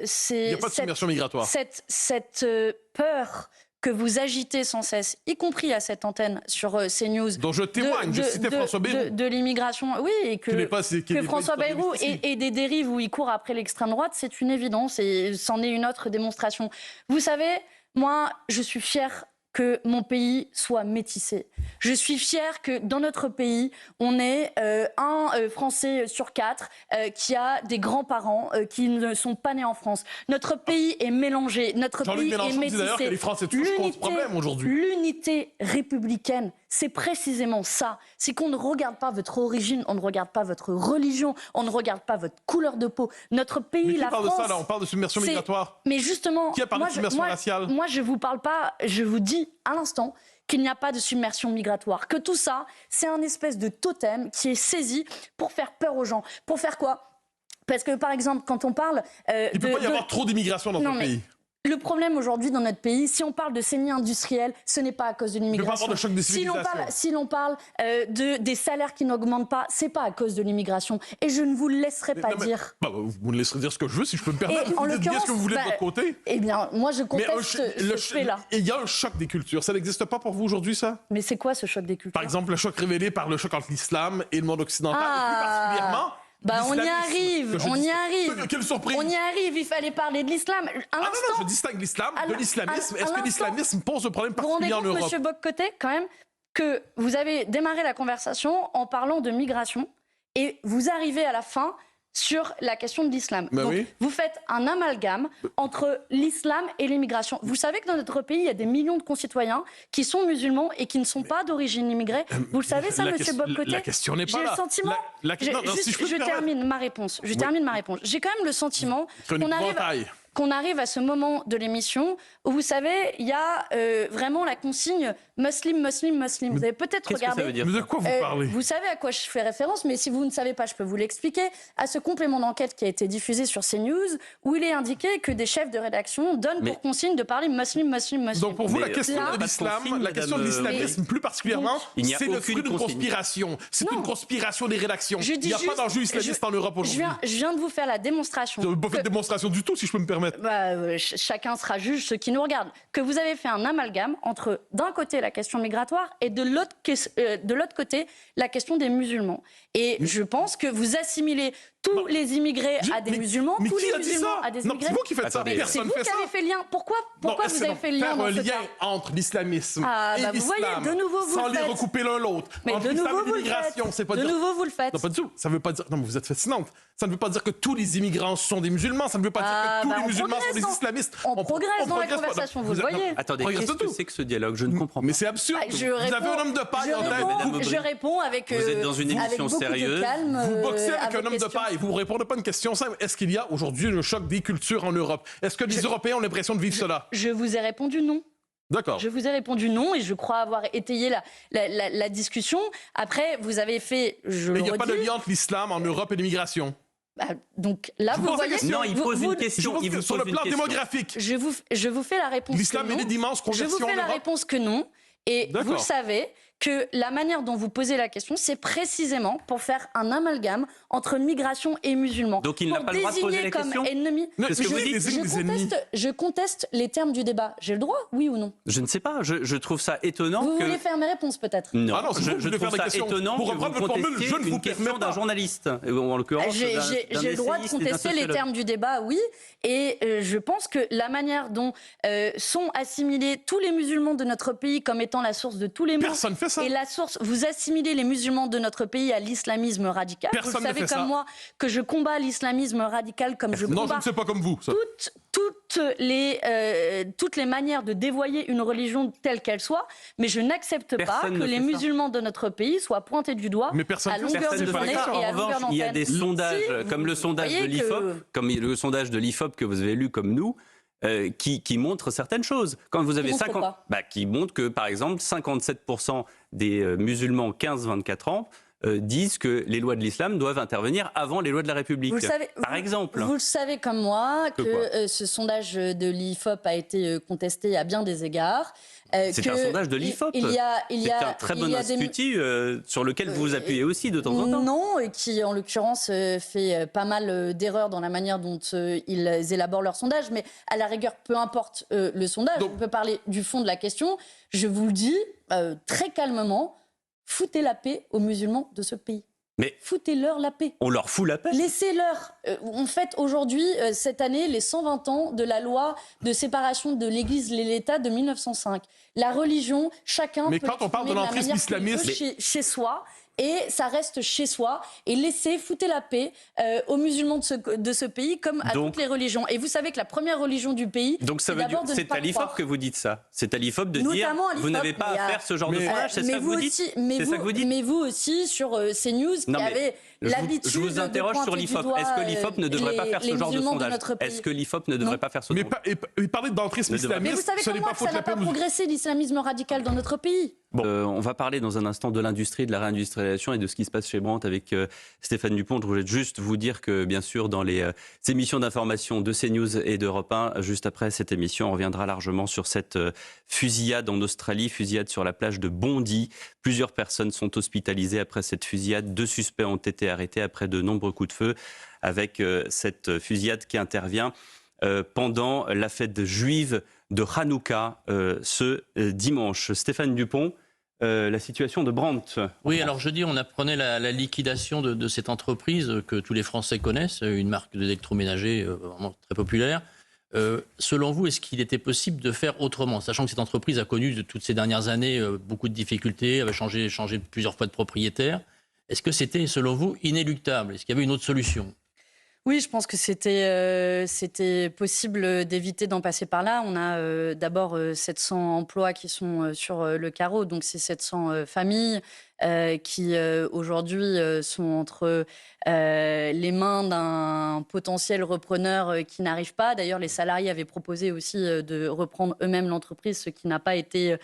c'est... Il n'y a pas de submersion migratoire. Cette peur que vous agitez sans cesse, y compris à cette antenne sur CNews... Dont je témoigne, je citais François Bayrou. De l'immigration, oui, et que François Bayrou et des dérives où il court après l'extrême droite, c'est une évidence, et c'en est une autre démonstration. Vous savez, moi, je suis fière que mon pays soit métissé. Je suis fière que dans notre pays, on ait un Français sur 4 qui a des grands-parents qui ne sont pas nés en France. Notre pays est mélangé, notre pays est métissé. D'ailleurs que les Français touchent cause problème aujourd'hui. L'unité républicaine, c'est précisément ça. C'est qu'on ne regarde pas votre origine, on ne regarde pas votre religion, on ne regarde pas votre couleur de peau. Notre pays, la France... Mais qui parle de ça, là? On parle de submersion migratoire. Mais justement... Qui a parlé de submersion raciale? Moi, je vous parle pas, je vous dis à l'instant qu'il n'y a pas de submersion migratoire. Que tout ça, c'est un espèce de totem qui est saisi pour faire peur aux gens. Pour faire quoi? Parce que, par exemple, quand on parle... Il ne peut pas y avoir trop d'immigration dans notre pays. Le problème aujourd'hui dans notre pays, si on parle de saignée industrielle, ce n'est pas à cause de l'immigration. De choc des civilisations. Si l'on parle des salaires qui n'augmentent pas, c'est pas à cause de l'immigration. Et je ne vous le laisserai pas dire. Vous me laisserez dire ce que je veux, si je peux me permettre. En vous dites ce que vous voulez de votre côté. Eh bien, moi, je conteste ce fait-là. Il y a un choc des cultures. Ça n'existe pas pour vous aujourd'hui, ça? Mais c'est quoi ce choc des cultures? Par exemple, le choc révélé par le choc entre l'islam et le monde occidental. Et plus particulièrement... on y arrive, Quelle surprise! On y arrive, il fallait parler de l'islam. Non, je distingue l'islam de l'islamisme. Est-ce que l'islamisme pose un problème particulier en Europe? Vous vous rendez compte, M. Bock-Côté, quand même, que vous avez démarré la conversation en parlant de migration et vous arrivez à la fin sur la question de l'islam. Donc, vous faites un amalgame entre l'islam et l'immigration. Vous savez que dans notre pays, il y a des millions de concitoyens qui sont musulmans et qui ne sont pas d'origine immigrée. Vous le savez, ça, M. Bock-Côté? La question n'est pas là. J'ai le sentiment... Je termine ma réponse. J'ai quand même le sentiment qu'on arrive à ce moment de l'émission où, vous savez, il y a vraiment la consigne muslim. Vous avez peut-être regardé... Mais de quoi vous parlez? Vous savez à quoi je fais référence, mais si vous ne savez pas, je peux vous l'expliquer. À ce complément d'enquête qui a été diffusé sur CNews, où il est indiqué que des chefs de rédaction donnent pour consigne de parler muslim. Donc pour vous, la question de l'islam, la question de l'islamisme plus particulièrement, c'est le fruit d'une conspiration. C'est une conspiration des rédactions. Il n'y a pas d'enjeu islamiste en Europe aujourd'hui. Je viens de vous faire la démonstration. Vous n'avez pas fait de démonstration du tout, si je peux me permettre. Chacun sera juge, ceux qui nous regardent. Que vous avez fait un amalgame entre, d'un côté, la question migratoire et de l'autre côté, la question des musulmans. Et je pense que vous assimilez tous les immigrés à des musulmans, tous les musulmans à des immigrés. C'est vous qui faites ça. C'est vous qui avez fait le lien. Pourquoi vous avez fait le lien dans ce cas? Entre l'islamisme et l'islam, vous voyez, de nouveau vous sans le les faites. recouper l'un l'autre. Mais de nouveau vous le faites. De nouveau vous le faites. Non, pas du tout. Ça veut pas dire. Non, mais vous êtes fascinante. Ça ne veut pas dire que tous les immigrants sont des musulmans. Ça ne veut pas dire que tous les musulmans sont des islamistes. On progresse dans la conversation, vous le voyez. Attendez, qu'est-ce que c'est que ce dialogue? Je ne comprends pas. Mais c'est absurde. Vous avez un homme de paille en tête. Je réponds avec. Vous êtes dans une émission sérieuse. Vous boxez avec un homme de paille. Vous ne répondez pas à une question simple. Est-ce qu'il y a aujourd'hui un choc des cultures en Europe? Est-ce que les Européens ont l'impression de vivre cela? Je vous ai répondu non. D'accord. Je vous ai répondu non et je crois avoir étayé la discussion. Après, vous avez fait. Mais il n'y a pas de lien entre l'islam en Europe et l'immigration. Donc là, vous voyez... Non, il pose une question. Sur le plan démographique. Je vous fais la réponse l'islam que non. est d'immenses conversions. Je vous fais la réponse que non. Et vous le savez que la manière dont vous posez la question, c'est précisément pour faire un amalgame entre migration et musulmans. Donc il n'a pas le droit de poser la question. Ennemi. Je conteste les termes du débat. J'ai le droit, oui ou non? Je ne sais pas. Je trouve ça étonnant. Vous voulez faire mes réponses peut-être? Non. Je trouve ça étonnant que vous contestiez une question d'un journaliste. En l'occurrence, j'ai le droit de contester les termes du débat, oui. Et je pense que la manière dont sont assimilés tous les musulmans de notre pays comme étant la source de tous les maux. Personne fait ça. Et la source, vous assimilez les musulmans de notre pays à l'islamisme radical. Personne vous savez comme moi que je combats l'islamisme radical comme je combats. Non, je ne sais pas comme vous. Ça. Toutes les manières de dévoyer une religion telle qu'elle soit, mais je n'accepte pas que les musulmans de notre pays soient pointés du doigt à longueur de journée et à longueur d'antenne. Il y a des sondages, comme le sondage de l'IFOP, que vous avez lu comme nous, qui montrent certaines choses. Quand vous avez qui montrent que, par exemple, 57% des musulmans 15-24 ans disent que les lois de l'islam doivent intervenir avant les lois de la République, par exemple. Vous le savez comme moi que ce sondage de l'IFOP a été contesté à bien des égards. C'est un sondage de l'IFOP. C'est un très bon institut sur lequel vous vous appuyez aussi de temps en temps. Non, et qui en l'occurrence fait pas mal d'erreurs dans la manière dont ils élaborent leur sondage. Mais à la rigueur, peu importe le sondage, on peut parler du fond de la question. Je vous le dis très calmement, foutez la paix aux musulmans de ce pays. Mais foutez-leur la paix. On leur fout la paix. Laissez-leur. On fête aujourd'hui, cette année, les 120 ans de la loi de séparation de l'Église et l'État de 1905. La religion, chacun peut quand on parle de l'entrisme islamiste, chez soi. Et ça reste chez soi. Et foutez la paix aux musulmans de ce pays, comme à toutes les religions. Et vous savez que la première religion du pays, donc ça veut dire, c'est à l'IFOP que vous dites ça. C'est à l'IFOP de dire vous n'avez pas à faire ce genre de sondage. C'est ça que vous dites. Mais vous aussi sur CNews qui avez l'habitude. Je vous interroge sur l'IFOP. Est-ce que l'IFOP ne devrait pas faire ce genre de sondage? Est-ce que l'IFOP ne devrait pas faire ce sondage? Mais parler d'entrisme islamiste, mais vous savez comment ça n'a pas progressé l'islamisme radical dans notre pays? Bon, on va parler dans un instant de l'industrie, de la réindustrialisation et de ce qui se passe chez Brandt avec Stéphane Dupont. Je voulais juste vous dire que, bien sûr, dans les émissions d'information de CNews et d'Europe 1, juste après cette émission, on reviendra largement sur cette fusillade en Australie, fusillade sur la plage de Bondy. Plusieurs personnes sont hospitalisées après cette fusillade. 2 suspects ont été arrêtés après de nombreux coups de feu, avec cette fusillade qui intervient pendant la fête juive de Hanouka ce dimanche. Stéphane Dupont, la situation de Brandt. Oui, alors jeudi, on apprenait la liquidation de cette entreprise que tous les Français connaissent, une marque d'électroménager vraiment très populaire. Selon vous, est-ce qu'il était possible de faire autrement, sachant que cette entreprise a connu de toutes ces dernières années beaucoup de difficultés, avait changé plusieurs fois de propriétaire. Est-ce que c'était, selon vous, inéluctable? Est-ce qu'il y avait une autre solution? Oui, je pense que c'était possible d'éviter d'en passer par là. On a d'abord 700 emplois qui sont sur le carreau, donc c'est 700 familles qui aujourd'hui sont entre les mains d'un potentiel repreneur qui n'arrive pas. D'ailleurs, les salariés avaient proposé aussi de reprendre eux-mêmes l'entreprise, ce qui n'a pas été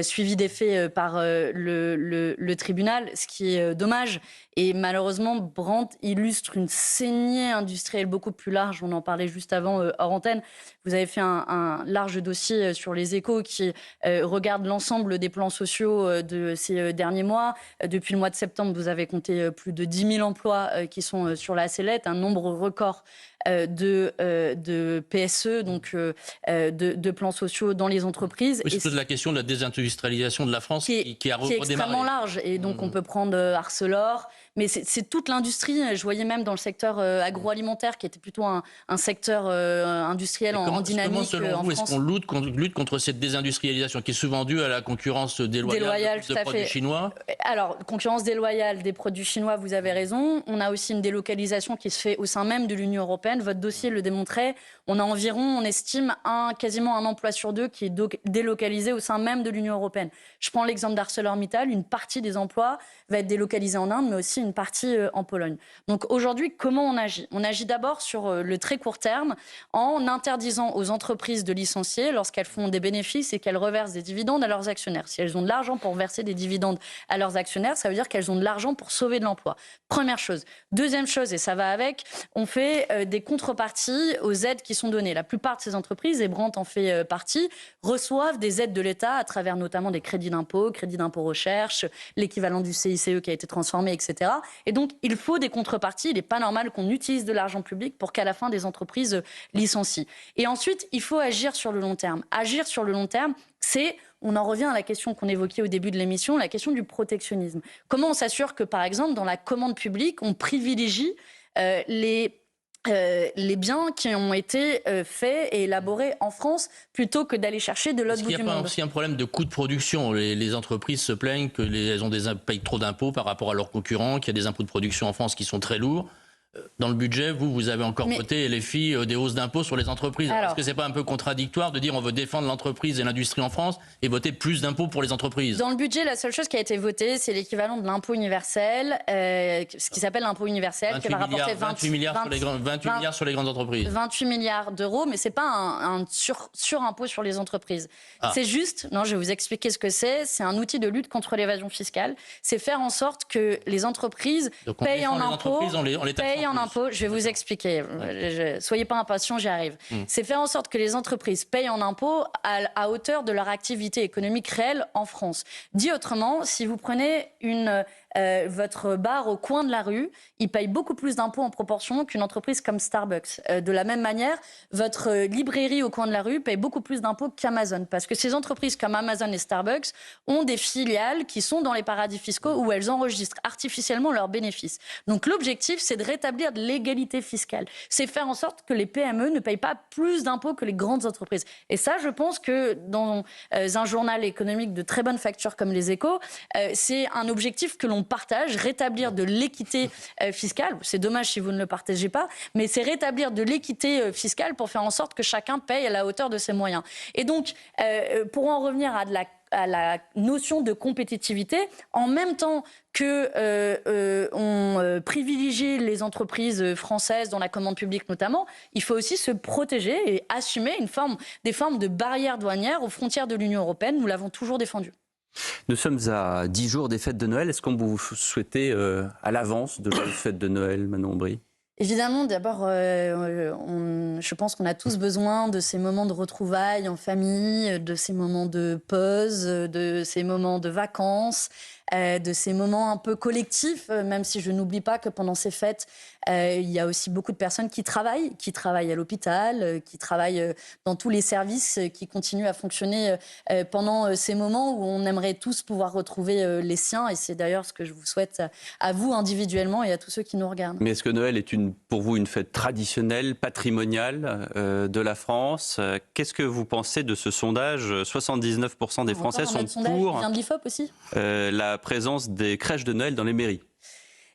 suivi des faits par le tribunal, ce qui est dommage. Et malheureusement, Brandt illustre une saignée industrielle beaucoup plus large. On en parlait juste avant hors antenne. Vous avez fait un large dossier sur les Échos qui regarde l'ensemble des plans sociaux de ces derniers mois. Depuis le mois de septembre, vous avez compté plus de 10 000 emplois qui sont sur la sellette, un nombre record de PSE, donc de plans sociaux dans les entreprises. Oui, c'est la question de la désindustrialisation de la France qui a redémarré. Qui est extrêmement large. Et donc, on peut prendre Arcelor, mais c'est toute l'industrie. Je voyais même dans le secteur agroalimentaire, qui était plutôt un secteur industriel en dynamique. Comment, selon vous, est-ce qu'on lutte contre cette désindustrialisation qui est souvent due à la concurrence déloyale de produits chinois? Alors, concurrence déloyale des produits chinois, vous avez raison. On a aussi une délocalisation qui se fait au sein même de l'Union européenne. Votre dossier le démontrait. On a environ, on estime, quasiment un emploi sur 2 qui est délocalisé au sein même de l'Union européenne. Je prends l'exemple d'ArcelorMittal. Une partie des emplois va être délocalisée en Inde, mais aussi une partie en Pologne. Donc aujourd'hui, comment on agit? On agit d'abord sur le très court terme en interdisant aux entreprises de licencier lorsqu'elles font des bénéfices et qu'elles reversent des dividendes à leurs actionnaires. Si elles ont de l'argent pour verser des dividendes à leurs actionnaires, ça veut dire qu'elles ont de l'argent pour sauver de l'emploi. Première chose. Deuxième chose, et ça va avec, on fait des contreparties aux aides qui sont données. La plupart de ces entreprises, et Brandt en fait partie, reçoivent des aides de l'État à travers notamment des crédits d'impôt recherche, l'équivalent du CICE qui a été transformé, etc. Et donc, il faut des contreparties. Il n'est pas normal qu'on utilise de l'argent public pour qu'à la fin, des entreprises licencient. Et ensuite, il faut agir sur le long terme. Agir sur le long terme, c'est... On en revient à la question qu'on évoquait au début de l'émission, la question du protectionnisme. Comment on s'assure que, par exemple, dans la commande publique, on privilégie les biens qui ont été faits et élaborés en France plutôt que d'aller chercher de l'autre bout du monde? Il n'y a pas aussi un problème de coût de production? Les entreprises se plaignent qu'elles payent trop d'impôts par rapport à leurs concurrents, qu'il y a des impôts de production en France qui sont très lourds. Dans le budget, vous avez encore voté, les filles, des hausses d'impôts sur les entreprises. Est-ce que c'est pas un peu contradictoire de dire on veut défendre l'entreprise et l'industrie en France et voter plus d'impôts pour les entreprises? Dans le budget, la seule chose qui a été votée, c'est l'équivalent de l'impôt universel, ce qui s'appelle l'impôt universel, qui va rapporter 28 milliards sur les grandes entreprises. 28 milliards d'euros, mais c'est pas un surimpôt sur les entreprises. C'est juste, non, je vais vous expliquer ce que c'est un outil de lutte contre l'évasion fiscale. C'est faire en sorte que les entreprises payent en impôts. Je vais vous expliquer. Soyez pas impatients, j'y arrive. C'est faire en sorte que les entreprises payent en impôts à hauteur de leur activité économique réelle en France. Dit autrement, si vous prenez votre bar au coin de la rue, il paye beaucoup plus d'impôts en proportion qu'une entreprise comme Starbucks. De la même manière, votre librairie au coin de la rue paye beaucoup plus d'impôts qu'Amazon. Parce que ces entreprises comme Amazon et Starbucks ont des filiales qui sont dans les paradis fiscaux où elles enregistrent artificiellement leurs bénéfices. Donc l'objectif, c'est de rétablir de l'égalité fiscale. C'est faire en sorte que les PME ne payent pas plus d'impôts que les grandes entreprises. Et ça, je pense que dans un journal économique de très bonne facture comme Les Échos, c'est un objectif que l'on partage, rétablir de l'équité fiscale. C'est dommage si vous ne le partagez pas, mais c'est rétablir de l'équité fiscale pour faire en sorte que chacun paye à la hauteur de ses moyens. Et donc, pour en revenir à la notion de compétitivité, en même temps que on privilégie les entreprises françaises dans la commande publique notamment, il faut aussi se protéger et assumer des formes de barrières douanières aux frontières de l'Union européenne. Nous l'avons toujours défendu. Nous sommes à 10 jours des fêtes de Noël. Est-ce qu'on vous souhaitait à l'avance de joyeuses fêtes de Noël, Manon Aubry ? Évidemment, d'abord, je pense qu'on a tous besoin de ces moments de retrouvailles en famille, de ces moments de pause, de ces moments de vacances, de ces moments un peu collectifs, même si je n'oublie pas que pendant ces fêtes, il y a aussi beaucoup de personnes qui travaillent à l'hôpital, qui travaillent dans tous les services, qui continuent à fonctionner pendant ces moments où on aimerait tous pouvoir retrouver les siens. Et c'est d'ailleurs ce que je vous souhaite à vous individuellement et à tous ceux qui nous regardent. Mais est-ce que Noël est pour vous une fête traditionnelle, patrimoniale de la France ? Qu'est-ce que vous pensez de ce sondage ? 79% des Français sont pour vient de l'IFOP aussi. La présence des crèches de Noël dans les mairies.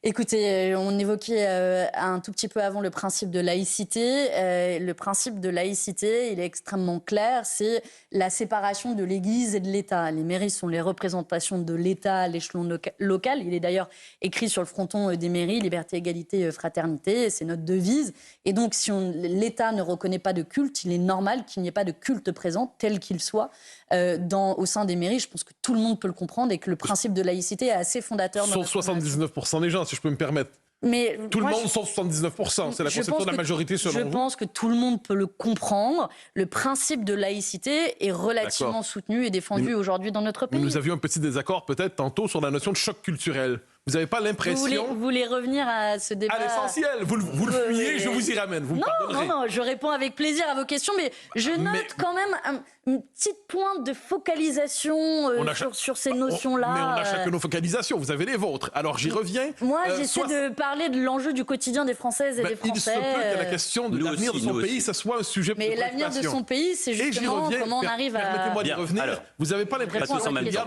Écoutez, on évoquait un tout petit peu avant le principe de laïcité. Le principe de laïcité, il est extrêmement clair, c'est la séparation de l'Église et de l'État. Les mairies sont les représentations de l'État à l'échelon local. Il est d'ailleurs écrit sur le fronton des mairies, liberté, égalité, fraternité, c'est notre devise. Et donc, si l'État ne reconnaît pas de culte, il est normal qu'il n'y ait pas de culte présent, tel qu'il soit, au sein des mairies. Je pense que tout le monde peut le comprendre et que le principe de laïcité est assez fondateur. Sauf 79% des gens, si je peux me permettre. Mais tout le monde, sauf 79%, c'est la conception de la majorité selon vous. Je pense que tout le monde peut le comprendre. Le principe de laïcité est relativement soutenu et défendu aujourd'hui dans notre pays. Nous avions un petit désaccord peut-être tantôt sur la notion de choc culturel. Vous n'avez pas l'impression... Vous voulez revenir à ce débat... À l'essentiel. Vous le fuyez, je vous y ramène. Vous me pardonnerez. Non, je réponds avec plaisir à vos questions, mais je note quand même une petite pointe de focalisation sur ces notions-là. Mais on a chacun nos focalisations. Vous avez les vôtres. Alors, j'y reviens. Moi, j'essaie de parler de l'enjeu du quotidien des Françaises et des Français. Il se peut que la question de l'avenir de son pays, ça soit un sujet de préoccupation. Mais l'avenir de son pays, c'est justement comment on arrive à... Permettez-moi d'y revenir. Alors, vous n'avez pas l'impression qu'il y a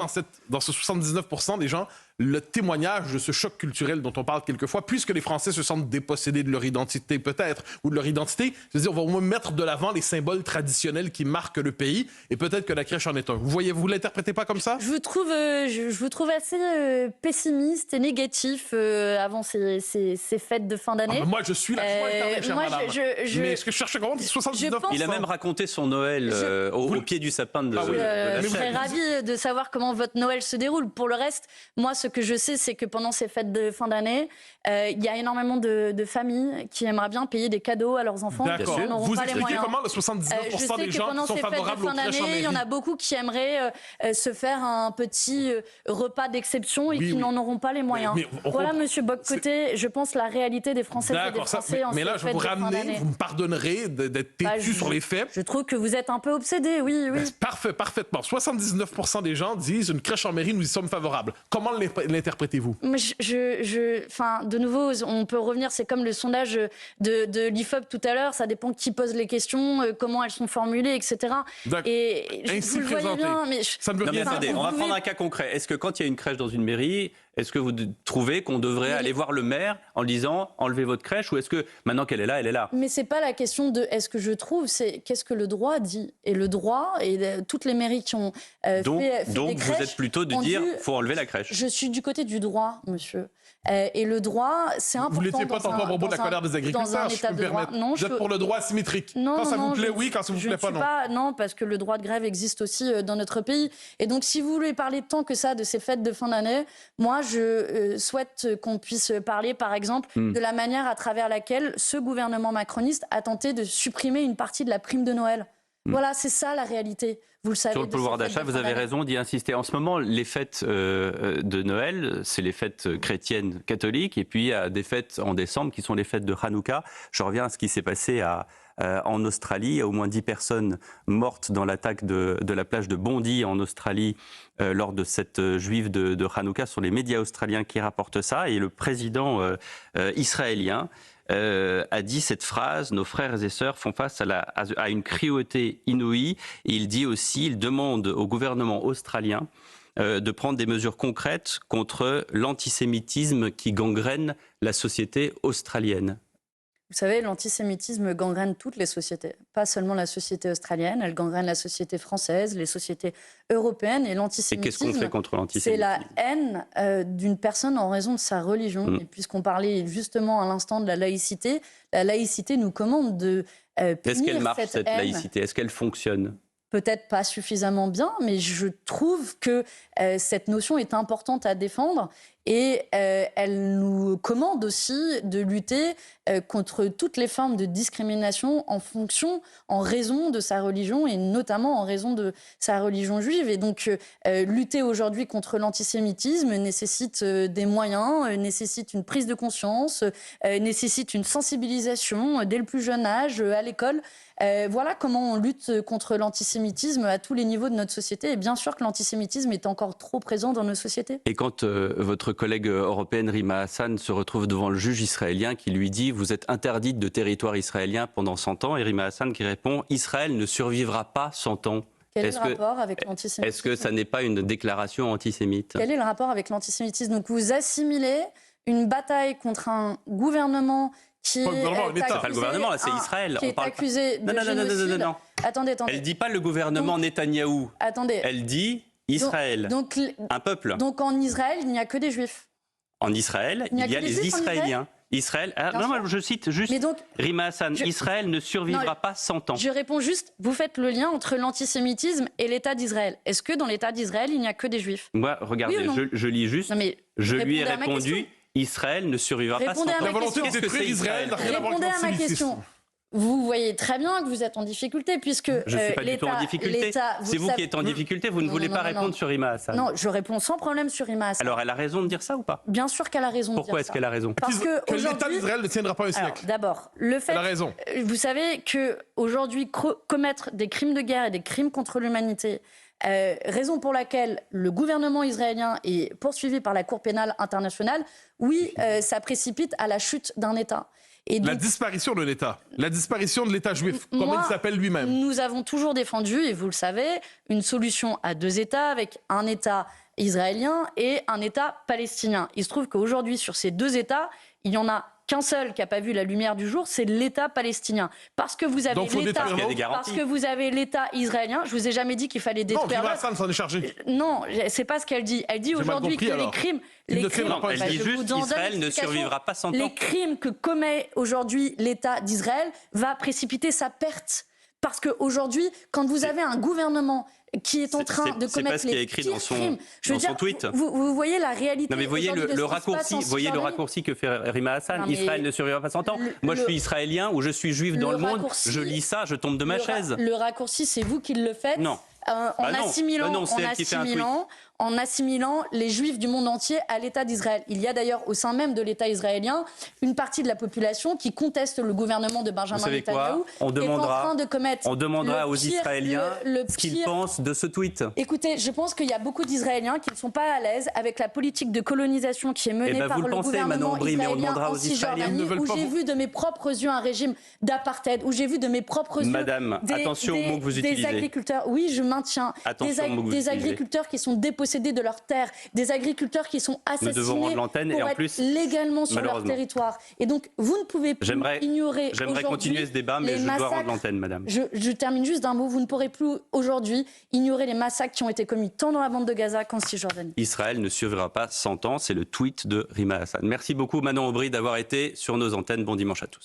dans ce 79% des gens le témoignage de ce choc culturel dont on parle quelquefois, puisque les Français se sentent dépossédés de leur identité peut-être, ou de leur identité, c'est-à-dire on va au moins mettre de l'avant les symboles traditionnels qui marquent le pays, et peut-être que la crèche en est un. Vous l'interprétez pas comme ça? Je vous trouve assez pessimiste et négatif avant ces fêtes de fin d'année. Moi, je suis la joie éternelle, chère madame. Mais ce que je cherche à comprendre, c'est 79%. Il a même raconté son Noël au pied du sapin de la Je serais ravie de savoir comment votre Noël se déroule. Pour le reste, moi, ce que je sais, c'est que pendant ces fêtes de fin d'année, il y a énormément de familles qui aimeraient bien payer des cadeaux à leurs enfants. D'accord. Vous expliquez comment le 79% des gens qui sont favorables aux crèches en mairie. Il y en a beaucoup qui aimeraient se faire un petit repas d'exception et qui n'en auront pas les moyens. Voilà, Monsieur Boccoté, je pense la réalité des Françaises et des Français en ces fêtes de fin d'année. Mais là, je vous ramener, vous me pardonnerez d'être têtu sur les faits. Je trouve que vous êtes un peu obsédé, oui. Parfait, parfaitement. 79% des gens disent une crèche en mairie, nous y sommes favorables. Comment l'interprétez-vous? De nouveau, on peut revenir, c'est comme le sondage de l'IFOP tout à l'heure, ça dépend qui pose les questions, comment elles sont formulées, etc. Et ainsi présenté. Attendez, on va prendre un cas concret. Est-ce que quand il y a une crèche dans une mairie, Est-ce que vous trouvez qu'on devrait aller voir le maire en disant enlevez votre crèche, ou est-ce que maintenant qu'elle est là, elle est là? Mais c'est pas la question de est-ce que je trouve, c'est qu'est-ce que le droit dit. Et le droit, et toutes les mairies qui ont fait donc des crèches, vous êtes plutôt de dire faut enlever la crèche. Je suis du côté du droit, monsieur. Et le droit, c'est important. Vous n'étiez pas encore à propos de la colère des agriculteurs, si je peux me permettre. Non, vous êtes pour le droit asymétrique. Quand ça vous plaît, oui. Quand ça vous plaît pas, non. Non, parce que le droit de grève existe aussi dans notre pays. Et donc, si vous voulez parler tant que ça de ces fêtes de fin d'année, moi, je souhaite qu'on puisse parler, par exemple, de la manière à travers laquelle ce gouvernement macroniste a tenté de supprimer une partie de la prime de Noël. Voilà, c'est ça la réalité. Vous le savez. Sur le pouvoir d'achat, vous avez raison d'y insister. En ce moment, les fêtes de Noël, c'est les fêtes chrétiennes catholiques, et puis il y a des fêtes en décembre qui sont les fêtes de Hanouka. Je reviens à ce qui s'est passé en Australie. Il y a au moins 10 personnes mortes dans l'attaque de la plage de Bondi en Australie lors de cette juive de Hanouka. Ce sont les médias australiens qui rapportent ça, et le président israélien a dit cette phrase: nos frères et sœurs font face à une cruauté inouïe. Et il dit aussi, il demande au gouvernement australien de prendre des mesures concrètes contre l'antisémitisme qui gangrène la société australienne. Vous savez, l'antisémitisme gangrène toutes les sociétés, pas seulement la société australienne, elle gangrène la société française, les sociétés européennes. Et l'antisémitisme, et qu'est-ce qu'on fait contre l'antisémitisme? C'est la haine d'une personne en raison de sa religion. Et puisqu'on parlait justement à l'instant de la laïcité nous commande de punir cette haine. Est-ce qu'elle marche, cette laïcité? Est-ce qu'elle fonctionne? Peut-être pas suffisamment bien, mais je trouve que cette notion est importante à défendre, et elle nous commande aussi de lutter contre toutes les formes de discrimination en raison de sa religion, et notamment en raison de sa religion juive. Et donc lutter aujourd'hui contre l'antisémitisme nécessite des moyens, nécessite une prise de conscience, nécessite une sensibilisation dès le plus jeune âge, à l'école. Voilà comment on lutte contre l'antisémitisme à tous les niveaux de notre société. Et bien sûr que l'antisémitisme est encore trop présent dans nos sociétés. Et quand votre collègue européenne Rima Hassan se retrouve devant le juge israélien qui lui dit « Vous êtes interdite de territoire israélien pendant 100 ans » et Rima Hassan qui répond « Israël ne survivra pas 100 ans ». Quel est le rapport avec l'antisémitisme? Est-ce que ça n'est pas une déclaration antisémite? Quel est le rapport avec l'antisémitisme? Donc vous assimilez une bataille contre un gouvernement qui est accusé... C'est pas le gouvernement, là, c'est Israël. Qui est accusé de génocide. Non. Attendez. Elle ne dit pas le gouvernement Netanyahou. Attendez. Elle dit Israël, un peuple. Donc en Israël, il n'y a que des juifs. En Israël, il y a les Israéliens. Israël, je cite juste Rima Hassan, Israël ne survivra pas 100 ans. Je réponds juste, vous faites le lien entre l'antisémitisme et l'État d'Israël. Est-ce que dans l'État d'Israël, il n'y a que des juifs? Moi, regardez, je lis juste, je lui ai répondu, Israël ne survivra pas 100 ans. La volonté de détruire Israël n'a rien à voir avec l'antisémitisme. Répondez à ma question. Vous voyez très bien que vous êtes en difficulté, puisque je ne suis pas du tout en difficulté. C'est vous qui êtes en difficulté, vous ne voulez pas répondre sur Rima Hassan. Non, je réponds sans problème sur Rima Hassan. Alors elle a raison de dire ça ou pas? Bien sûr qu'elle a raison de dire ça. Pourquoi est-ce qu'elle a raison? Parce que l'État d'Israël ne tiendra pas un siècle. D'abord, le fait... Elle a raison. Vous savez qu'aujourd'hui, commettre des crimes de guerre et des crimes contre l'humanité, raison pour laquelle le gouvernement israélien est poursuivi par la Cour pénale internationale, oui, ça précipite à la chute d'un État. Et donc, la disparition de l'État, la disparition de l'État juif, comme il s'appelle lui-même. Nous avons toujours défendu, et vous le savez, une solution à 2 États, avec un État israélien et un État palestinien. Il se trouve qu'aujourd'hui, sur ces 2 États, il y en a qu'un seul qui n'a pas vu la lumière du jour, c'est l'État palestinien. Parce que vous avez l'État israélien. Je vous ai jamais dit qu'il fallait détruire. Non, Rima Hassan s'en est chargé. Non, c'est pas ce qu'elle dit. Elle dit aujourd'hui que les crimes... elle dit juste Israël ne survivra pas 100 ans. Les crimes que commet aujourd'hui l'État d'Israël va précipiter sa perte. Parce qu'aujourd'hui, quand vous avez un gouvernement qui est en train de commettre les pires crimes... dans son tweet. Vous voyez la réalité. Non mais voyez le raccourci que fait Rima Hassan. Israël ne survivra pas 100 ans. Moi je suis israélien ou je suis juif dans le monde, je lis ça, je tombe de ma chaise. Le raccourci, c'est vous qui le faites. Non. En assimilant les juifs du monde entier à l'État d'Israël. Il y a d'ailleurs au sein même de l'État israélien une partie de la population qui conteste le gouvernement de Benjamin Netanyahou, on demandera aux Israéliens ce qu'ils pensent de ce tweet? Écoutez, je pense qu'il y a beaucoup d'Israéliens qui ne sont pas à l'aise avec la politique de colonisation qui est menée par vous le le pensez, Manon gouvernement Aubry, mais on israélien demandera en aux Israéliens. Cisjordanie, où j'ai vu de mes propres yeux un régime d'apartheid, où j'ai vu de mes propres yeux Madame, attention aux mots que vous utilisez. des agriculteurs. Oui, je maintiens. Attention aux mots que vous Des utilisez. agriculteurs qui sont dépossédés de leurs terres, des agriculteurs qui sont Nous devons assassinés rendre l'antenne pour et en être plus, légalement sur leur malheureusement. territoire. Et donc, vous ne pouvez plus ignorer J'aimerais aujourd'hui continuer ce débat, mais les je dois massacres. rendre l'antenne, madame. Je termine juste d'un mot. Vous ne pourrez plus aujourd'hui ignorer les massacres qui ont été commis tant dans la bande de Gaza qu'en Cisjordanie. Israël ne survivra pas 100 ans, c'est le tweet de Rima Hassan. Merci beaucoup Manon Aubry d'avoir été sur nos antennes. Bon dimanche à tous.